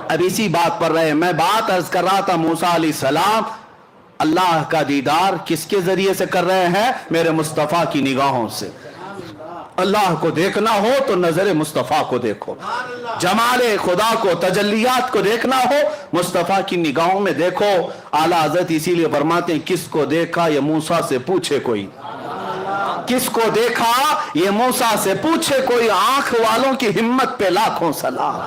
اب اسی بات پر رہے. میں بات عرض کر رہا تھا موسیٰ علیہ السلام اللہ کا دیدار کس کے ذریعے سے کر رہے ہیں؟ میرے مصطفیٰ کی نگاہوں سے. اللہ کو دیکھنا ہو تو نظر مصطفیٰ کو دیکھو. جمال خدا کو، تجلیات کو دیکھنا ہو مصطفیٰ کی نگاہوں میں دیکھو. اعلیٰ حضرت اسی لیے فرماتے ہیں کس کو دیکھا یہ موسیٰ سے پوچھے کوئی. کس کو دیکھا یہ موسیٰ سے پوچھے کوئی. آنکھ والوں کی ہمت پہ لاکھوں سلام.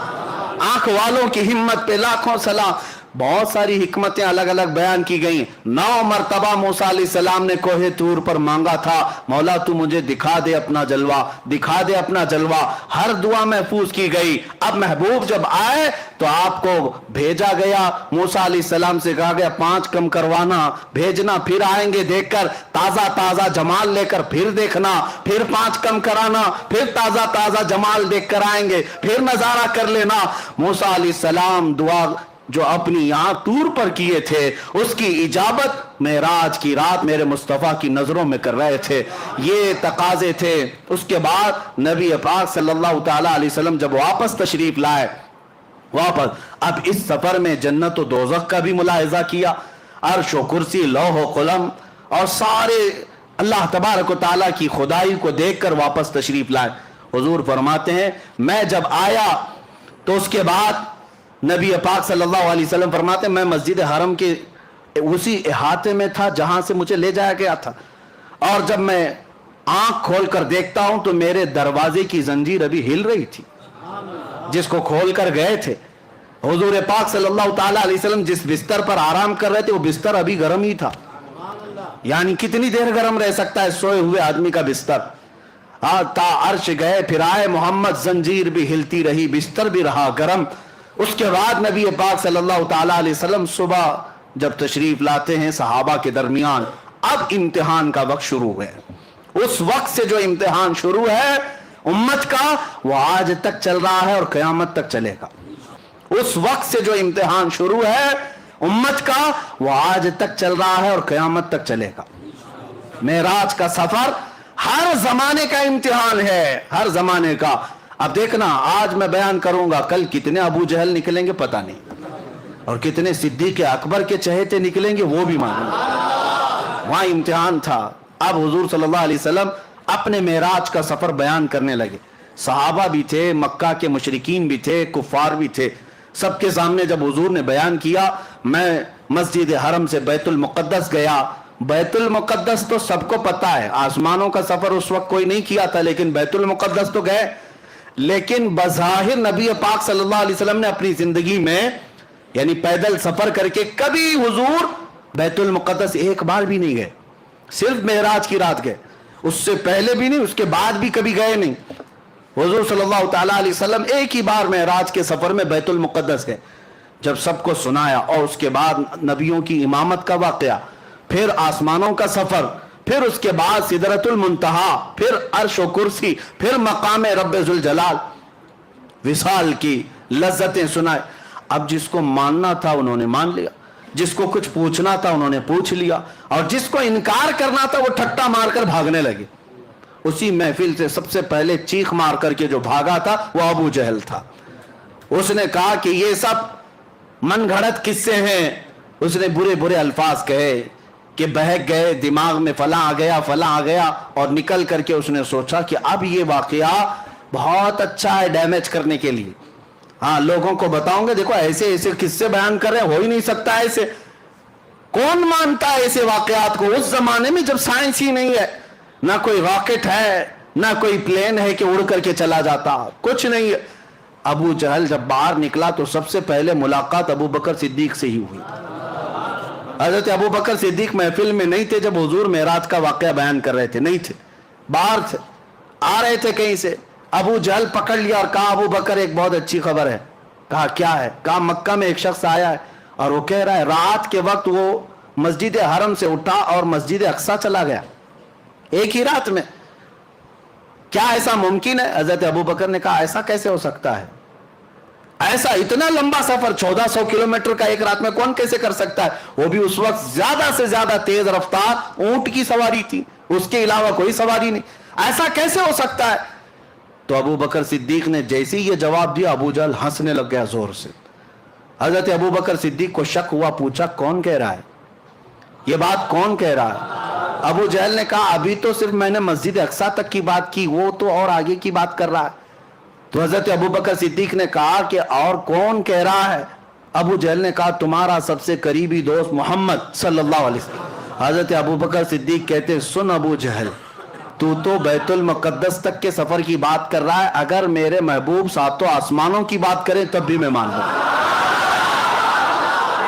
آنکھ والوں کی ہمت پہ لاکھوں سلام. بہت ساری حکمتیں الگ الگ بیان کی گئیں. 9 مرتبہ موسیٰ علیہ السلام نے کوہ طور پر مانگا تھا مولا تو مجھے دکھا دے اپنا جلوہ، دکھا دے اپنا جلوہ. ہر دعا محفوظ کی گئی. اب محبوب جب آئے تو آپ کو بھیجا گیا. موسیٰ علیہ السلام سے کہا گیا 5 کم کروانا، بھیجنا، پھر آئیں گے دیکھ کر تازہ تازہ جمال لے کر پھر دیکھنا، پھر 5 کم کرانا، پھر تازہ تازہ جمال دیکھ کر آئیں گے، پھر نظارہ کر لینا. موسیٰ علیہ السلام دعا جو اپنی یہاں طور پر کیے تھے اس کی اجابت معراج کی رات میرے مصطفیٰ کی نظروں میں کر رہے تھے. یہ تقاضے تھے. اس کے بعد نبی پاک صلی اللہ تعالیٰ علیہ وسلم جب واپس تشریف لائے واپس اب اس سفر میں جنت و دوزخ کا بھی ملاحظہ کیا. عرش و کرسی، لوح و قلم اور سارے اللہ تبارک و تعالیٰ کی خدائی کو دیکھ کر واپس تشریف لائے. حضور فرماتے ہیں میں جب آیا تو اس کے بعد نبی پاک صلی اللہ علیہ وسلم فرماتے ہیں میں مسجد حرم کے اسی احاطے میں تھا جہاں سے مجھے لے جایا گیا تھا، اور جب میں آنکھ کھول کر دیکھتا ہوں تو میرے دروازے کی زنجیر ابھی ہل رہی تھی جس کو کھول کر گئے تھے. حضور پاک صلی اللہ تعالیٰ علیہ وسلم جس بستر پر آرام کر رہے تھے وہ بستر ابھی گرم ہی تھا. یعنی کتنی دیر گرم رہ سکتا ہے سوئے ہوئے آدمی کا بستر. تا عرش گئے پھر آئے محمد، زنجیر بھی ہلتی رہی، بستر بھی رہا گرم. اس کے بعد نبی پاک صلی اللہ تعالیٰ علیہ وسلم صبح جب تشریف لاتے ہیں صحابہ کے درمیان، اب امتحان کا وقت شروع ہے. اس وقت سے جو امتحان شروع ہے امت کا وہ آج تک چل رہا ہے اور قیامت تک چلے گا. اس وقت سے جو امتحان شروع ہے امت کا وہ آج تک چل رہا ہے اور قیامت تک چلے گا. معراج کا سفر ہر زمانے کا امتحان ہے، ہر زمانے کا. اب دیکھنا آج میں بیان کروں گا، کل کتنے ابو جہل نکلیں گے پتہ نہیں، اور کتنے صدیق اکبر کے چہیتے نکلیں گے وہ بھی معلوم. وہاں امتحان تھا. اب حضور صلی اللہ علیہ وسلم اپنے معراج کا سفر بیان کرنے لگے. صحابہ بھی تھے، مکہ کے مشرکین بھی تھے، کفار بھی تھے. سب کے سامنے جب حضور نے بیان کیا میں مسجد حرم سے بیت المقدس گیا. بیت المقدس تو سب کو پتا ہے، آسمانوں کا سفر اس وقت کوئی نہیں کیا تھا لیکن بیت المقدس تو گئے. لیکن بظاہر نبی پاک صلی اللہ علیہ وسلم نے اپنی زندگی میں یعنی پیدل سفر کر کے کبھی حضور بیت المقدس ایک بار بھی نہیں گئے. صرف معراج کی رات گئے، اس سے پہلے بھی نہیں، اس کے بعد بھی کبھی گئے نہیں. حضور صلی اللہ تعالیٰ علیہ وسلم ایک ہی بار معراج کے سفر میں بیت المقدس گئے. جب سب کو سنایا اور اس کے بعد نبیوں کی امامت کا واقعہ، پھر آسمانوں کا سفر، پھر اس کے بعد سدرۃ المنتہا، پھر عرش و کرسی، پھر مقام رب ذوالجلال، وصال کی لذتیں سنائے. اب جس کو ماننا تھا انہوں نے مان لیا، جس کو کچھ پوچھنا تھا انہوں نے پوچھ لیا، اور جس کو انکار کرنا تھا وہ ٹھٹا مار کر بھاگنے لگے. اسی محفل سے سب سے پہلے چیخ مار کر کے جو بھاگا تھا وہ ابو جہل تھا. اس نے کہا کہ یہ سب من گھڑت قصے ہیں. اس نے برے برے الفاظ کہے کہ بہک گئے، دماغ میں فلاں آ گیا فلاں آ گیا، اور نکل کر کے اس نے سوچا کہ اب یہ واقعہ بہت اچھا ہے ڈیمیج کرنے کے لیے. ہاں لوگوں کو بتاؤں گے دیکھو ایسے ایسے قصے بیان کر رہے ہیں، ہو ہی نہیں سکتا ایسے. کون مانتا ہے ایسے واقعات کو اس زمانے میں جب سائنس ہی نہیں ہے، نہ کوئی راکٹ ہے نہ کوئی پلین ہے کہ اڑ کر کے چلا جاتا، کچھ نہیں ہے. ابو جہل جب باہر نکلا تو سب سے پہلے ملاقات ابو بکر صدیق سے ہی ہوئی. حضرت ابو بکر صدیق محفل میں نہیں تھے جب حضور معراج کا واقعہ بیان کر رہے تھے، نہیں تھے، باہر تھے، آ رہے تھے کہیں سے. ابو جہل پکڑ لیا اور کہا ابو بکر ایک بہت اچھی خبر ہے. کہا کیا ہے؟ کہا مکہ میں ایک شخص آیا ہے اور وہ کہہ رہا ہے رات کے وقت وہ مسجد حرم سے اٹھا اور مسجد اقصی چلا گیا ایک ہی رات میں. کیا ایسا ممکن ہے؟ حضرت ابو بکر نے کہا ایسا کیسے ہو سکتا ہے؟ ایسا اتنا لمبا سفر 1400 کلومیٹر کا ایک رات میں کون کیسے کر سکتا ہے؟ وہ بھی اس وقت زیادہ سے زیادہ تیز رفتار اونٹ کی سواری تھی، اس کے علاوہ کوئی سواری نہیں. ایسا کیسے ہو سکتا ہے؟ تو ابو بکر صدیق نے جیسے یہ جواب دیا ابو جہل ہنسنے لگ گیا زور سے. हजरत अबू बकर सिद्दीक को शक हुआ, पूछा कौन कह रहा है ये बात, कौन कह रहा है? अबू जहल ने कहा अभी तो सिर्फ मैंने मस्जिद अक्सा तक की बात की, वो तो और आगे की बात कर रहा है। तो हजरत अबू बकर सिद्दीक ने कहा कि और कौन कह रहा है? अबू जहल ने कहा तुम्हारा सबसे करीबी दोस्त मोहम्मद सल्लल्लाहु अलैहि वसल्लम। हजरत अबू बकर सिद्दीक कहते सुन अबू जहल, तू तो बैतुल मुक़द्दस तक के सफर की बात कर रहा है, अगर मेरे महबूब सातों आसमानों की बात करें तब भी मैं मान लूंगा।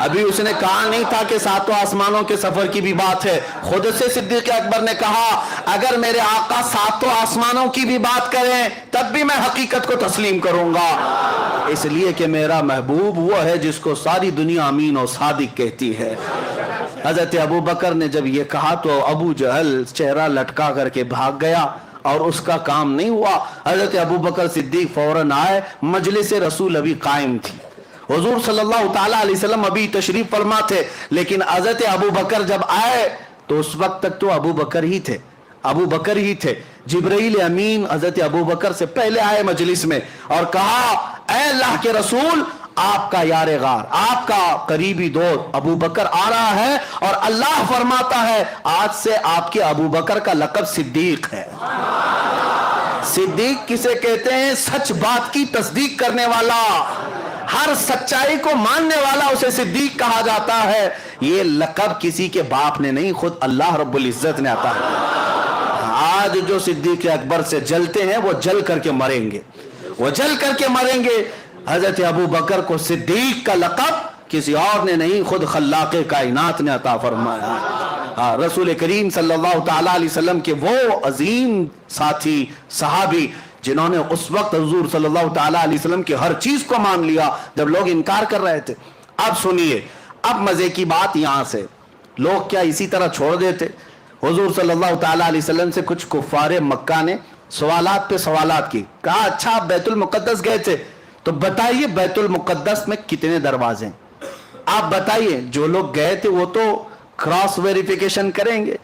अभी उसने कहा नहीं था कि सातों आसमानों के सफर की भी बात है, खुद से सिद्दीक़ अकबर ने कहा अगर मेरे आका सातों आसमानों की भी बात करें तब भी मैं हकीकत को तस्लीम करूंगा, इसलिए कि मेरा महबूब वो है जिसको सारी दुनिया अमीन और सादिक कहती है। हजरत अबू बकर ने जब ये कहा तो अबू जहल चेहरा लटका करके भाग गया और उसका काम नहीं हुआ। हजरत अबू बकर सिद्दीक फौरन आए, मजलिस रसूल अभी कायम थी, हुजूर सल्लल्लाहु ताला अलैहि वसल्लम अभी तशरीफ फरमा थे, लेकिन हजरत अबू बकर जब आए तो उस वक्त तक तो अबू बकर ही थे, अबू बकर ही थे। जिब्राइल अमीन हजरत अबू बकर से पहले आए मजलिस में और कहा ऐ अल्लाह के रसूल, आपका यारे गार, आपका करीबी दोस्त अबू बकर आ रहा है और अल्लाह फरमाता है आज से आपके अबू बकर का लक़ब सिद्दीक है। सिद्दीक किसे कहते हैं? सच बात की तस्दीक करने वाला, हर सच्चाई को मानने वाला उसे सिद्दीक कहा जाता है। ये लक़ब किसी के बाप ने नहीं, खुद अल्लाह रब्बुल इज्जत ने आता है। आज जो सिद्दीक अकबर से जलते हैं वो जल करके मरेंगे, वो जल करके मरेंगे। हजरत अबू बकर को सिद्दीक का लक़ब किसी और ने नहीं, खुद खल्लाक़े कायनात ने अता फरमाया। रसूल करीम सल्लल्लाहु ताला अलैहि वसल्लम के वो अजीम साथी सहाबी जिन्होंने उस वक्त हुजूर सल्लल्लाहु ताला अलैहि वसल्लम की हर चीज को मान लिया जब लोग इनकार कर रहे थे। अब सुनिए, अब मजे की बात यहां से, लोग क्या इसी तरह छोड़ देते? हुजूर सल्लल्लाहु ताला अलैहि वसल्लम से कुछ कुफ्फारे मक्का ने सवालात पे सवालात की, कहा अच्छा आप बैतुल मुक़द्दस गए थे तो बताइए बैतुल मुक़द्दस में कितने दरवाजे हैं, आप बताइए। जो लोग गए थे वो तो क्रॉस वेरिफिकेशन करेंगे।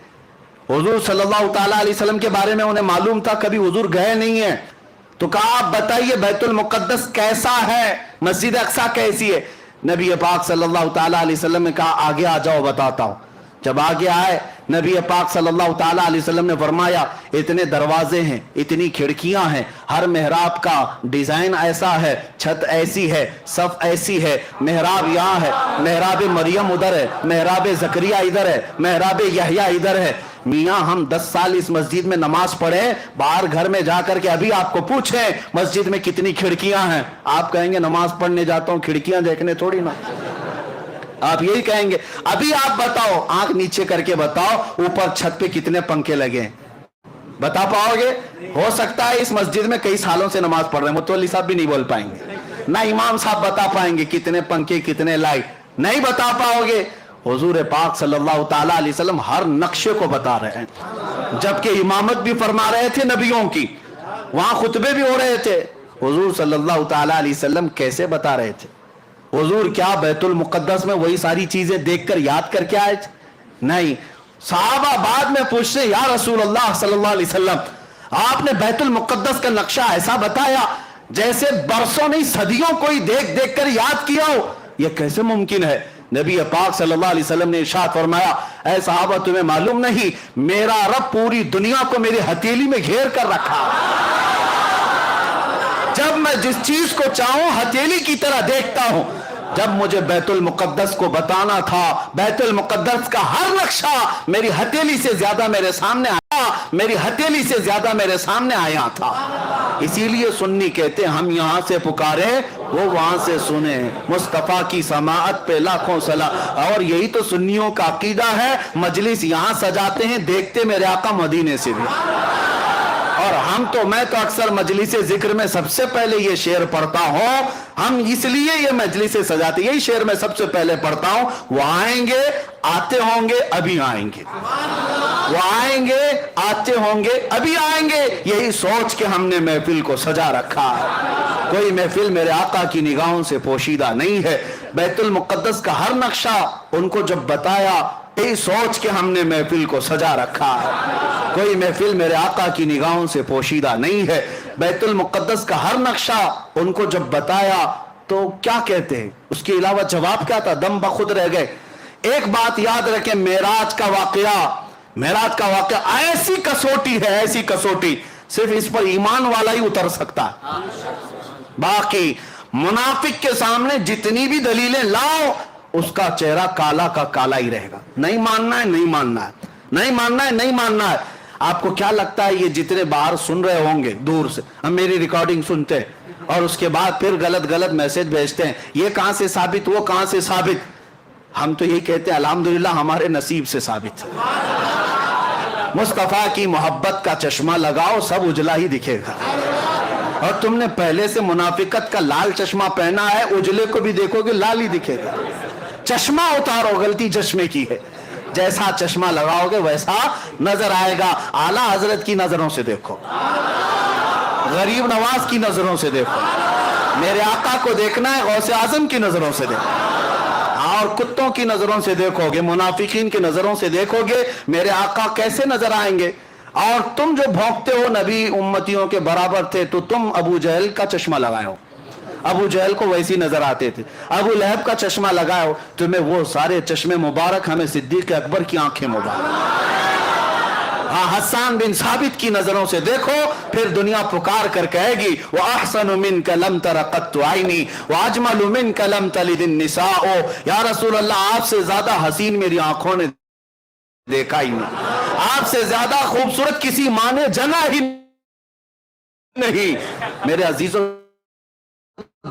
हुजूर सल्लल्लाहु ताला अलैहि वसल्लम के बारे में उन्हें मालूम था, कभी हुजूर गए नहीं है, तो कहा आप बताइए बैतुल मुक़द्दस कैसा है, मस्जिद अक्सा कैसी है? नबी पाक सल्लल्लाहु ताला अलैहि वसल्लम ने कहा आगे आ जाओ बताता हूं। जब आगे आए नबी पाक सल्लल्लाहु ताला अलैहि वसल्लम ने फरमाया इतने दरवाजे हैं, इतनी खिड़कियां हैं, हर मेहराब का डिजाइन ऐसा है, छत ऐसी है, सफ ऐसी है, मेहराब यहाँ है, मेहराब मरियम उधर है, मेहराब जकरिया इधर है, मेहराब यहया इधर है। मियाँ हम 10 साल इस मस्जिद में नमाज पढ़े, बाहर घर में जाकर के अभी आपको पूछे मस्जिद में कितनी खिड़कियां हैं, आप कहेंगे नमाज पढ़ने जाता हूं खिड़कियां देखने थोड़ी ना, आप यही कहेंगे। अभी आप बताओ, आंख नीचे करके बताओ ऊपर छत पे कितने पंखे लगे हैं, बता पाओगे? हो सकता है इस मस्जिद में कई सालों से नमाज पढ़ रहे हैं, मुतवल्ली साहब भी नहीं बोल पाएंगे, ना इमाम साहब बता पाएंगे कितने पंखे कितने लाइट, नहीं बता पाओगे। हुजूर पाक सल्लल्लाहु ताला अलैहि वसल्लम हर नक्शे को बता रहे हैं, जबकि इमामत भी फरमा रहे थे नबियों की, वहां खुतबे भी हो रहे थे। हुजूर सल्लल्लाहु ताला अलैहि वसल्लम कैसे बता रहे थे? हुजूर क्या बैतुल मुक़द्दस में वही सारी चीजें देखकर याद करके आए थे? नहीं, सहाबा बाद में पूछते या रसूल अल्लाह सल्लल्लाहु अलैहि वसल्लम आपने बैतुल मुक़द्दस का नक्शा ऐसा बताया जैसे बरसों नहीं सदियों कोई देख देख कर याद किया हो, यह कैसे मुमकिन है? नबी पाक सल्लल्लाहु अलैहि वसल्लम ने इरशाद फरमाया ऐ सहाबा तुम्हें मालूम नहीं मेरा रब पूरी दुनिया को मेरी हथेली में घेर कर रखा, जब मैं जिस चीज को चाहूं हथेली की तरह देखता हूं। जब मुझे बैतुल मुक़द्दस को बताना था, बैतुल मुक़द्दस का हर नक्शा मेरी हथेली से ज्यादा मेरे सामने आया, मेरी हथेली से ज्यादा मेरे सामने आया था। इसीलिए सुन्नी कहते हम यहां से पुकारे वो वहां से सुने, मुस्तफा की समाअत पे लाखों सलाम। और यही तो सुन्नियों का अकीदा है, मजलिस यहां सजाते हैं देखते मेरे आका मदीने से भी। और मैं तो अक्सर मजलिस जिक्र में सबसे पहले ये शेर पढ़ता हूं, हम इसलिए ये मजलिस सजाते, यही शेर मैं सबसे पहले पढ़ता हूं, वो आएंगे आते होंगे अभी आएंगे, वो आएंगे आते होंगे अभी आएंगे, यही सोच के हमने महफिल को सजा रखा है। कोई महफिल मेरे आका की निगाहों से पोशीदा नहीं है। बैतुल मुक़द्दस का हर नक्शा उनको जब बताया, यही सोच के हमने महफिल को सजा रखा है। कोई महफिल मेरे आका की निगाहों से पोशीदा नहीं है। बैतुल मुक़द्दस का हर नक्शा उनको जब बताया, تو کیا کہتے ہیں؟ اس کے علاوہ جواب کیا تھا؟ دم بخود رہ گئے۔ ایک بات یاد رکھیں، معراج کا واقعہ ایسی کسوٹی ہے، ایسی کسوٹی صرف اس پر ایمان والا ہی اتر سکتا ہے۔ باقی منافق کے سامنے جتنی بھی دلیلیں لاؤ، اس کا چہرہ کالا کا کالا ہی رہے گا۔ نہیں ماننا ہے، نہیں ماننا ہے، نہیں ماننا ہے، نہیں ماننا ہے۔ آپ کو کیا لگتا ہے یہ جتنے باہر سن رہے ہوں گے دور سے، ہم میری ریکارڈنگ سنتے ہیں اور اس کے بعد پھر غلط میسج بھیجتے ہیں، یہ کہاں سے ثابت، وہ کہاں سے ثابت؟ ہم تو یہی کہتے ہیں الحمدللہ ہمارے نصیب سے ثابت۔ مصطفیٰ کی محبت کا چشمہ لگاؤ، سب اجلا ہی دکھے گا۔ اور تم نے پہلے سے منافقت کا لال چشمہ پہنا ہے، اجلے کو بھی دیکھو گے لال ہی دکھے گا۔ چشمہ اتارو، غلطی چشمے کی ہے، جیسا چشمہ لگاؤ گے ویسا نظر آئے گا۔ اعلیٰ حضرت کی نظروں سے دیکھو، غریب نواز کی نظروں سے دیکھو، میرے آقا کو دیکھنا ہے غوث اعظم کی نظروں سے دیکھو، اور کتوں کی نظروں سے دیکھو گے، منافقین کی نظروں سے دیکھو گے، میرے آقا کیسے نظر آئیں گے؟ اور تم جو بھونکتے ہو نبی امتیوں کے برابر تھے، تو تم ابو جہل کا چشمہ لگائے ہو، ابو جہل کو ویسی نظر آتے تھے۔ ابو لہب کا چشمہ لگائے ہو، تمہیں وہ سارے چشمے مبارک، ہمیں صدیق اکبر کی آنکھیں مبارک۔ ہاں، حسان بن ثابت کی نظروں سے دیکھو، پھر دنیا پکار کر کہے گی وَأَحْسَنُ مِنْكَ لَمْ تَرَ قَطُّ عَيْنِي وَأَجْمَلُ مِنْكَ لَمْ تَلِدِ النِّسَاءُ۔ یا رسول اللہ، آپ سے زیادہ حسین میری آنکھوں نے دیکھا ہی نہیں، آپ سے زیادہ خوبصورت کسی ماں نے جنا ہی نہیں۔ میرے عزیزوں،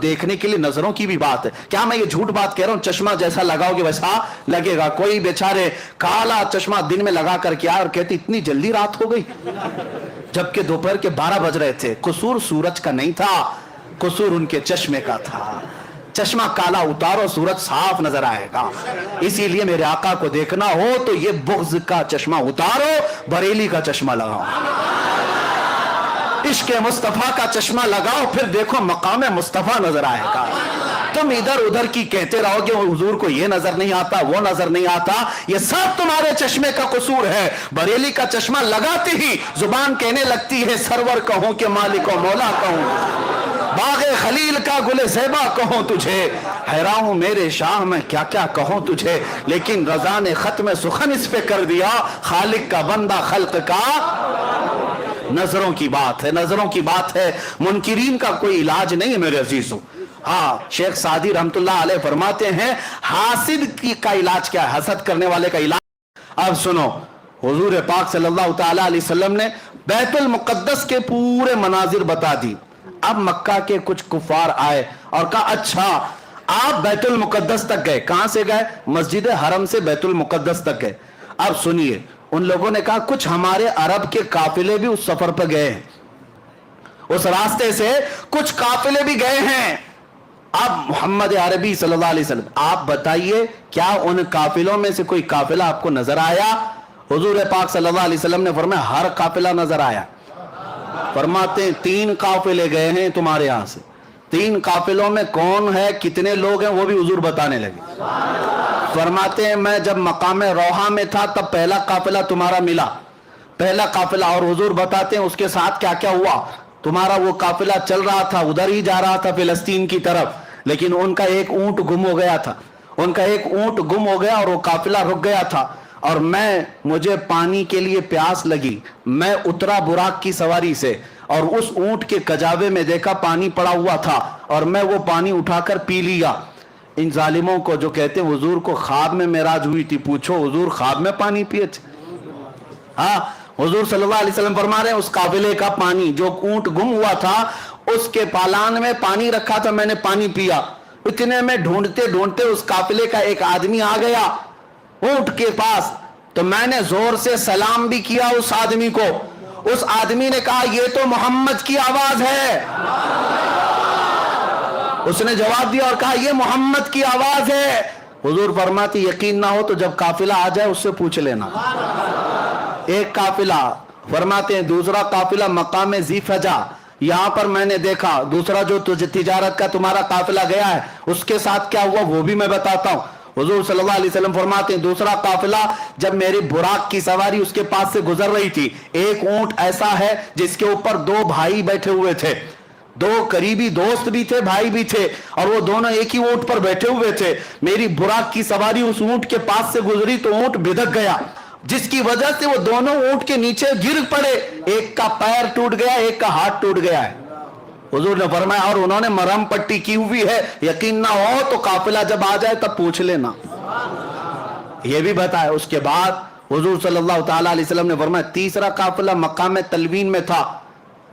دیکھنے کے لیے نظروں کی بھی بات ہے۔ کیا میں یہ جھوٹ بات کہہ رہا ہوں؟ چشمہ جیسا لگاؤ گے ویسا لگے گا۔ کوئی بیچارے کالا چشمہ دن میں لگا کر کیا اور کہتے اتنی جلدی رات ہو گئی، جبکہ دوپہر کے 12 بج رہے تھے۔ قصور سورج کا نہیں تھا، قصور ان کے چشمے کا تھا۔ چشمہ کالا اتارو، سورج صاف نظر آئے گا۔ اسی لیے میرے آقا کو دیکھنا ہو تو یہ بغض کا چشمہ اتارو، بریلی کا چشمہ لگاؤ، عشق مصطفیٰ کا چشمہ لگاؤ، پھر دیکھو مقام مصطفیٰ نظر آئے گا۔ تم ادھر ادھر کی کہتے رہو گے حضور کو یہ نظر نہیں آتا، وہ نظر نہیں آتا، یہ سب تمہارے چشمے کا قصور ہے۔ بریلی کا چشمہ لگاتے ہی زبان کہنے لگتی ہے سرور کہوں کہ مالک و مولا کہوں، باغ خلیل کا گل زیبا کہوں تجھے، حیران ہوں میرے شاہ میں کیا کیا کہوں تجھے، لیکن رضا نے ختم سخن اس پہ کر دیا، خالق کا بندہ خلق کا۔ نظروں کی بات ہے، نظروں کی بات ہے، منکرین کا کوئی علاج نہیں ہے میرے عزیزوں۔ ہاں، شیخ سعدی رحمت اللہ علیہ فرماتے ہیں حاسد کا علاج کیا ہے، حسد کرنے والے کا علاج۔ اب سنو، حضور پاک صلی اللہ تعالی علیہ وسلم نے بیت المقدس کے پورے مناظر بتا دی۔ اب مکہ کے کچھ کفار آئے اور کہا اچھا آپ بیت المقدس تک گئے، کہاں سے گئے؟ مسجد حرم سے بیت المقدس تک گئے۔ اب سنیے، ان لوگوں نے کہا کچھ ہمارے عرب کے قافلے بھی اس سفر پہ گئے ہیں، اس راستے سے کچھ قافلے بھی گئے ہیں۔ اب محمد عربی صلی اللہ علیہ وسلم آپ بتائیے کیا ان قافلوں میں سے کوئی قافلہ آپ کو نظر آیا؟ حضور پاک صلی اللہ علیہ وسلم نے فرمایا ہر قافلہ نظر آیا۔ فرماتے ہیں 3 قافلے گئے ہیں تمہارے یہاں سے، 3 قافلوں میں کون ہے، کتنے لوگ ہیں، وہ بھی حضور بتانے لگے۔ فرماتے ہیں میں جب مقام روحہ میں تھا تب پہلا قافلہ تمہارا ملا، پہلا قافلہ، اور حضور بتاتے ہیں اس کے ساتھ کیا کیا ہوا۔ تمہارا وہ قافلہ چل رہا تھا، ادھر ہی جا رہا تھا فلسطین کی طرف، لیکن ان کا ایک اونٹ گم ہو گیا تھا، ان کا ایک اونٹ گم ہو گیا اور وہ قافلہ رک گیا تھا، اور مجھے پانی کے لیے پیاس لگی، میں اترا براق کی سواری سے اور اس اونٹ کے کجاوے میں دیکھا پانی پڑا ہوا تھا اور میں وہ پانی اٹھا کر پی لیا۔ ان ظالموں کو جو کہتے ہیں حضور کو خواب میں معراج ہوئی تھی، پوچھو حضور خواب میں پانی پیے تھے؟ ہاں، حضور صلی اللہ علیہ وسلم فرما رہے ہیں اس قافلے کا پانی، جو اونٹ گم ہوا تھا اس کے پالان میں پانی رکھا تھا، میں نے پانی پیا۔ اتنے میں ڈھونڈتے ڈھونڈتے اس قافلے کا ایک آدمی آ گیا اونٹ کے پاس، تو میں نے زور سے سلام بھی کیا اس آدمی کو۔ اس آدمی نے کہا یہ تو محمد کی آواز ہے، اس نے جواب دیا اور کہا یہ محمد کی آواز ہے۔ حضور فرماتی یقین نہ ہو تو جب قافلہ آ جائے اس سے پوچھ لینا۔ ایک قافلہ، فرماتے ہیں دوسرا قافلہ مقام ذی فجا، یہاں پر میں نے دیکھا، دوسرا جو تجارت کا تمہارا قافلہ گیا ہے اس کے ساتھ کیا ہوا وہ بھی میں بتاتا ہوں۔ حضور صلی اللہ علیہ وسلم فرماتے ہیں دوسرا قافلہ جب میری براق کی سواری اس کے پاس سے گزر رہی تھی، ایک اونٹ ایسا ہے جس کے اوپر 2 بھائی بیٹھے ہوئے تھے، दो करीबी दोस्त भी थे, भाई भी थे, और वो दोनों एक ही ऊंट पर बैठे हुए थे। मेरी बुराक की सवारी उस ऊंट के पास से गुजरी तो ऊंट बिदक गया, जिसकी वजह से वो दोनों ऊंट के नीचे गिर पड़े। एक का पैर टूट गया, एक का हाथ टूट गया है। हुजूर ने फरमाया और उन्होंने मरहम पट्टी की हुई है, यकीन ना हो तो काफिला जब आ जाए तब पूछ लेना। ये भी बताया। उसके बाद हुजूर सल्लल्लाहु ताला अलैहि वसल्लम ने फरमाया तीसरा काफिला मक्का में तलवीन में था।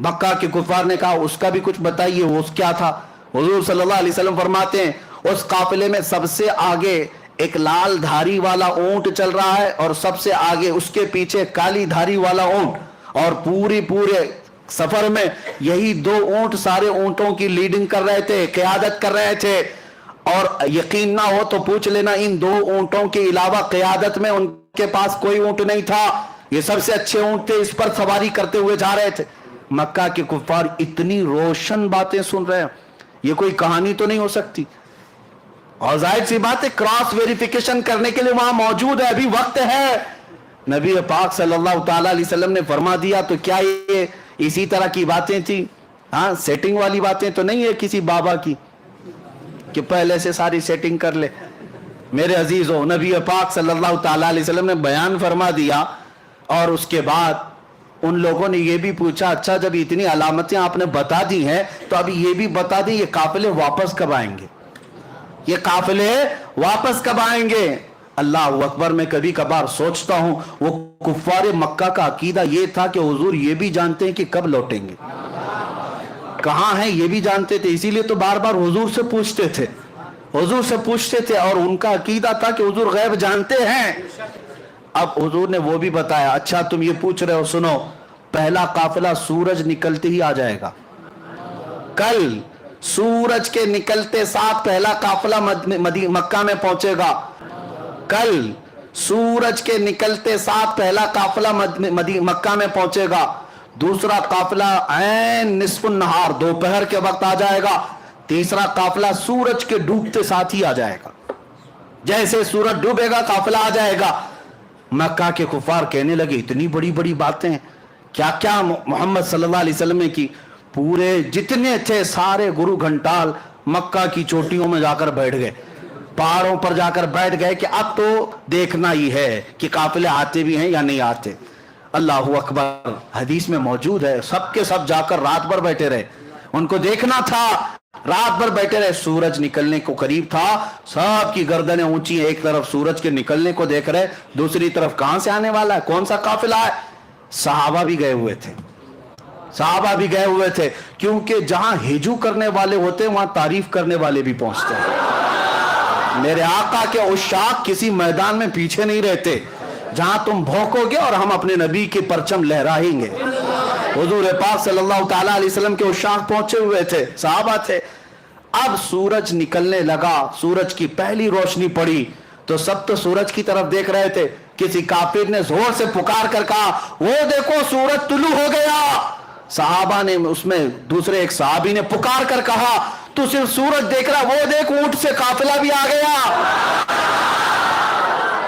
मक्का के कुफार ने कहा उसका भी कुछ बताइए, वो क्या था? हुजूर सल्लल्लाहु अलैहि वसल्लम फरमाते हैं उस काफिले में सबसे आगे एक लाल धारी वाला ऊंट चल रहा है और सबसे आगे उसके पीछे काली धारी वाला ऊंट, और पूरे सफर में यही दो ऊंट सारे ऊंटों की लीडिंग कर रहे थे, क़यादत कर रहे थे। और यकीन ना हो तो पूछ लेना, इन दो ऊंटों के अलावा क़यादत में उनके पास कोई ऊंट नहीं था। ये सबसे अच्छे ऊंट थे, इस पर सवारी करते हुए जा रहे थे। मक्का के कुफार इतनी रोशन बातें सुन रहे हैं, ये कोई कहानी तो नहीं हो सकती। और जाहिर सी बात है क्रॉस वेरिफिकेशन करने के लिए वहां मौजूद है, अभी वक्त है। नबी पाक सल्लल्लाहु ताला अलैहि वसल्लम ने फरमा दिया तो क्या ये इसी तरह की बातें थी? हाँ, सेटिंग वाली बातें तो नहीं है किसी बाबा की कि पहले से सारी सेटिंग कर ले। मेरे अजीजों, नबी पाक सल्लल्लाहु ताला अलैहि वसल्लम ने बयान फरमा दिया और उसके बाद उन लोगों ने ये भी पूछा अच्छा जब इतनी अलामतें आपने बता दी हैं तो अभी ये भी बता दें ये काफिले वापस कब आएंगे, ये काफिले वापस कब आएंगे? अल्लाह अकबर, मैं कभी कभार सोचता हूं वो कुफ्फार मक्का का अकीदा ये था कि हुजूर ये भी जानते हैं कि कब लौटेंगे, कहां हैं ये भी जानते थे, इसीलिए तो बार बार हुजूर से पूछते थे, हुजूर से पूछते थे। और उनका अकीदा था कि हुजूर गैब जानते हैं। अब हुजूर ने वो भी बताया अच्छा तुम ये पूछ रहे हो, सुनो, पहला काफिला सूरज निकलते ही आ जाएगा। कल सूरज के निकलते साथ पहला काफिला मक्का में पहुंचेगा। कल सूरज के निकलते साथ पहला काफिला मक्का में पहुंचेगा। दूसरा काफिला ऐन निस्फुन नहार दोपहर के वक्त आ जाएगा। तीसरा काफिला सूरज के डूबते साथ ही आ जाएगा, जैसे सूरज डूबेगा काफिला आ जाएगा। मक्का के कुफार कहने लगे इतनी बड़ी बड़ी बातें क्या क्या मोहम्मद सल्लल्लाहु अलैहि वसल्लम ने की। पूरे जितने थे सारे गुरु घंटाल मक्का की चोटियों में जाकर बैठ गए, पहाड़ों पर जाकर बैठ गए कि अब तो देखना ही है कि काफिले आते भी हैं या नहीं आते। अल्लाहु अकबर, हदीस में मौजूद है सबके सब जाकर रात भर बैठे रहे, उनको देखना था, रात भर बैठे रहे। सूरज निकलने को करीब था, सबकी गर्दनें ऊंची, एक तरफ सूरज के निकलने को देख रहे, दूसरी तरफ कहां से आने वाला है, कौन सा काफिला है। सहाबा भी गए हुए थे, सहाबा भी गए हुए थे, क्योंकि जहां हिजू करने वाले होते हैं वहां तारीफ करने वाले भी पहुंचते हैं। मेरे आका के उशाक किसी मैदान में पीछे नहीं रहते, जहां तुम भौंकोगे और हम अपने नबी के परचम लहराएंगे। हुजूर पाक सल्लल्लाहु ताला अलैहि वसल्लम के उशाक पहुंचे हुए थे, सहाबा थे। अब सूरज निकलने लगा, सूरज की पहली रोशनी पड़ी तो सब तो सूरज की तरफ देख रहे थे। किसी काफिर ने जोर से पुकार कर कहा वो देखो सूरज तुलू हो गया। सहाबा ने, उसमें दूसरे एक सहाबी ने पुकार कर कहा तू सिर्फ सूरज देख रहा, वो देख ऊंट से काफिला भी आ गया।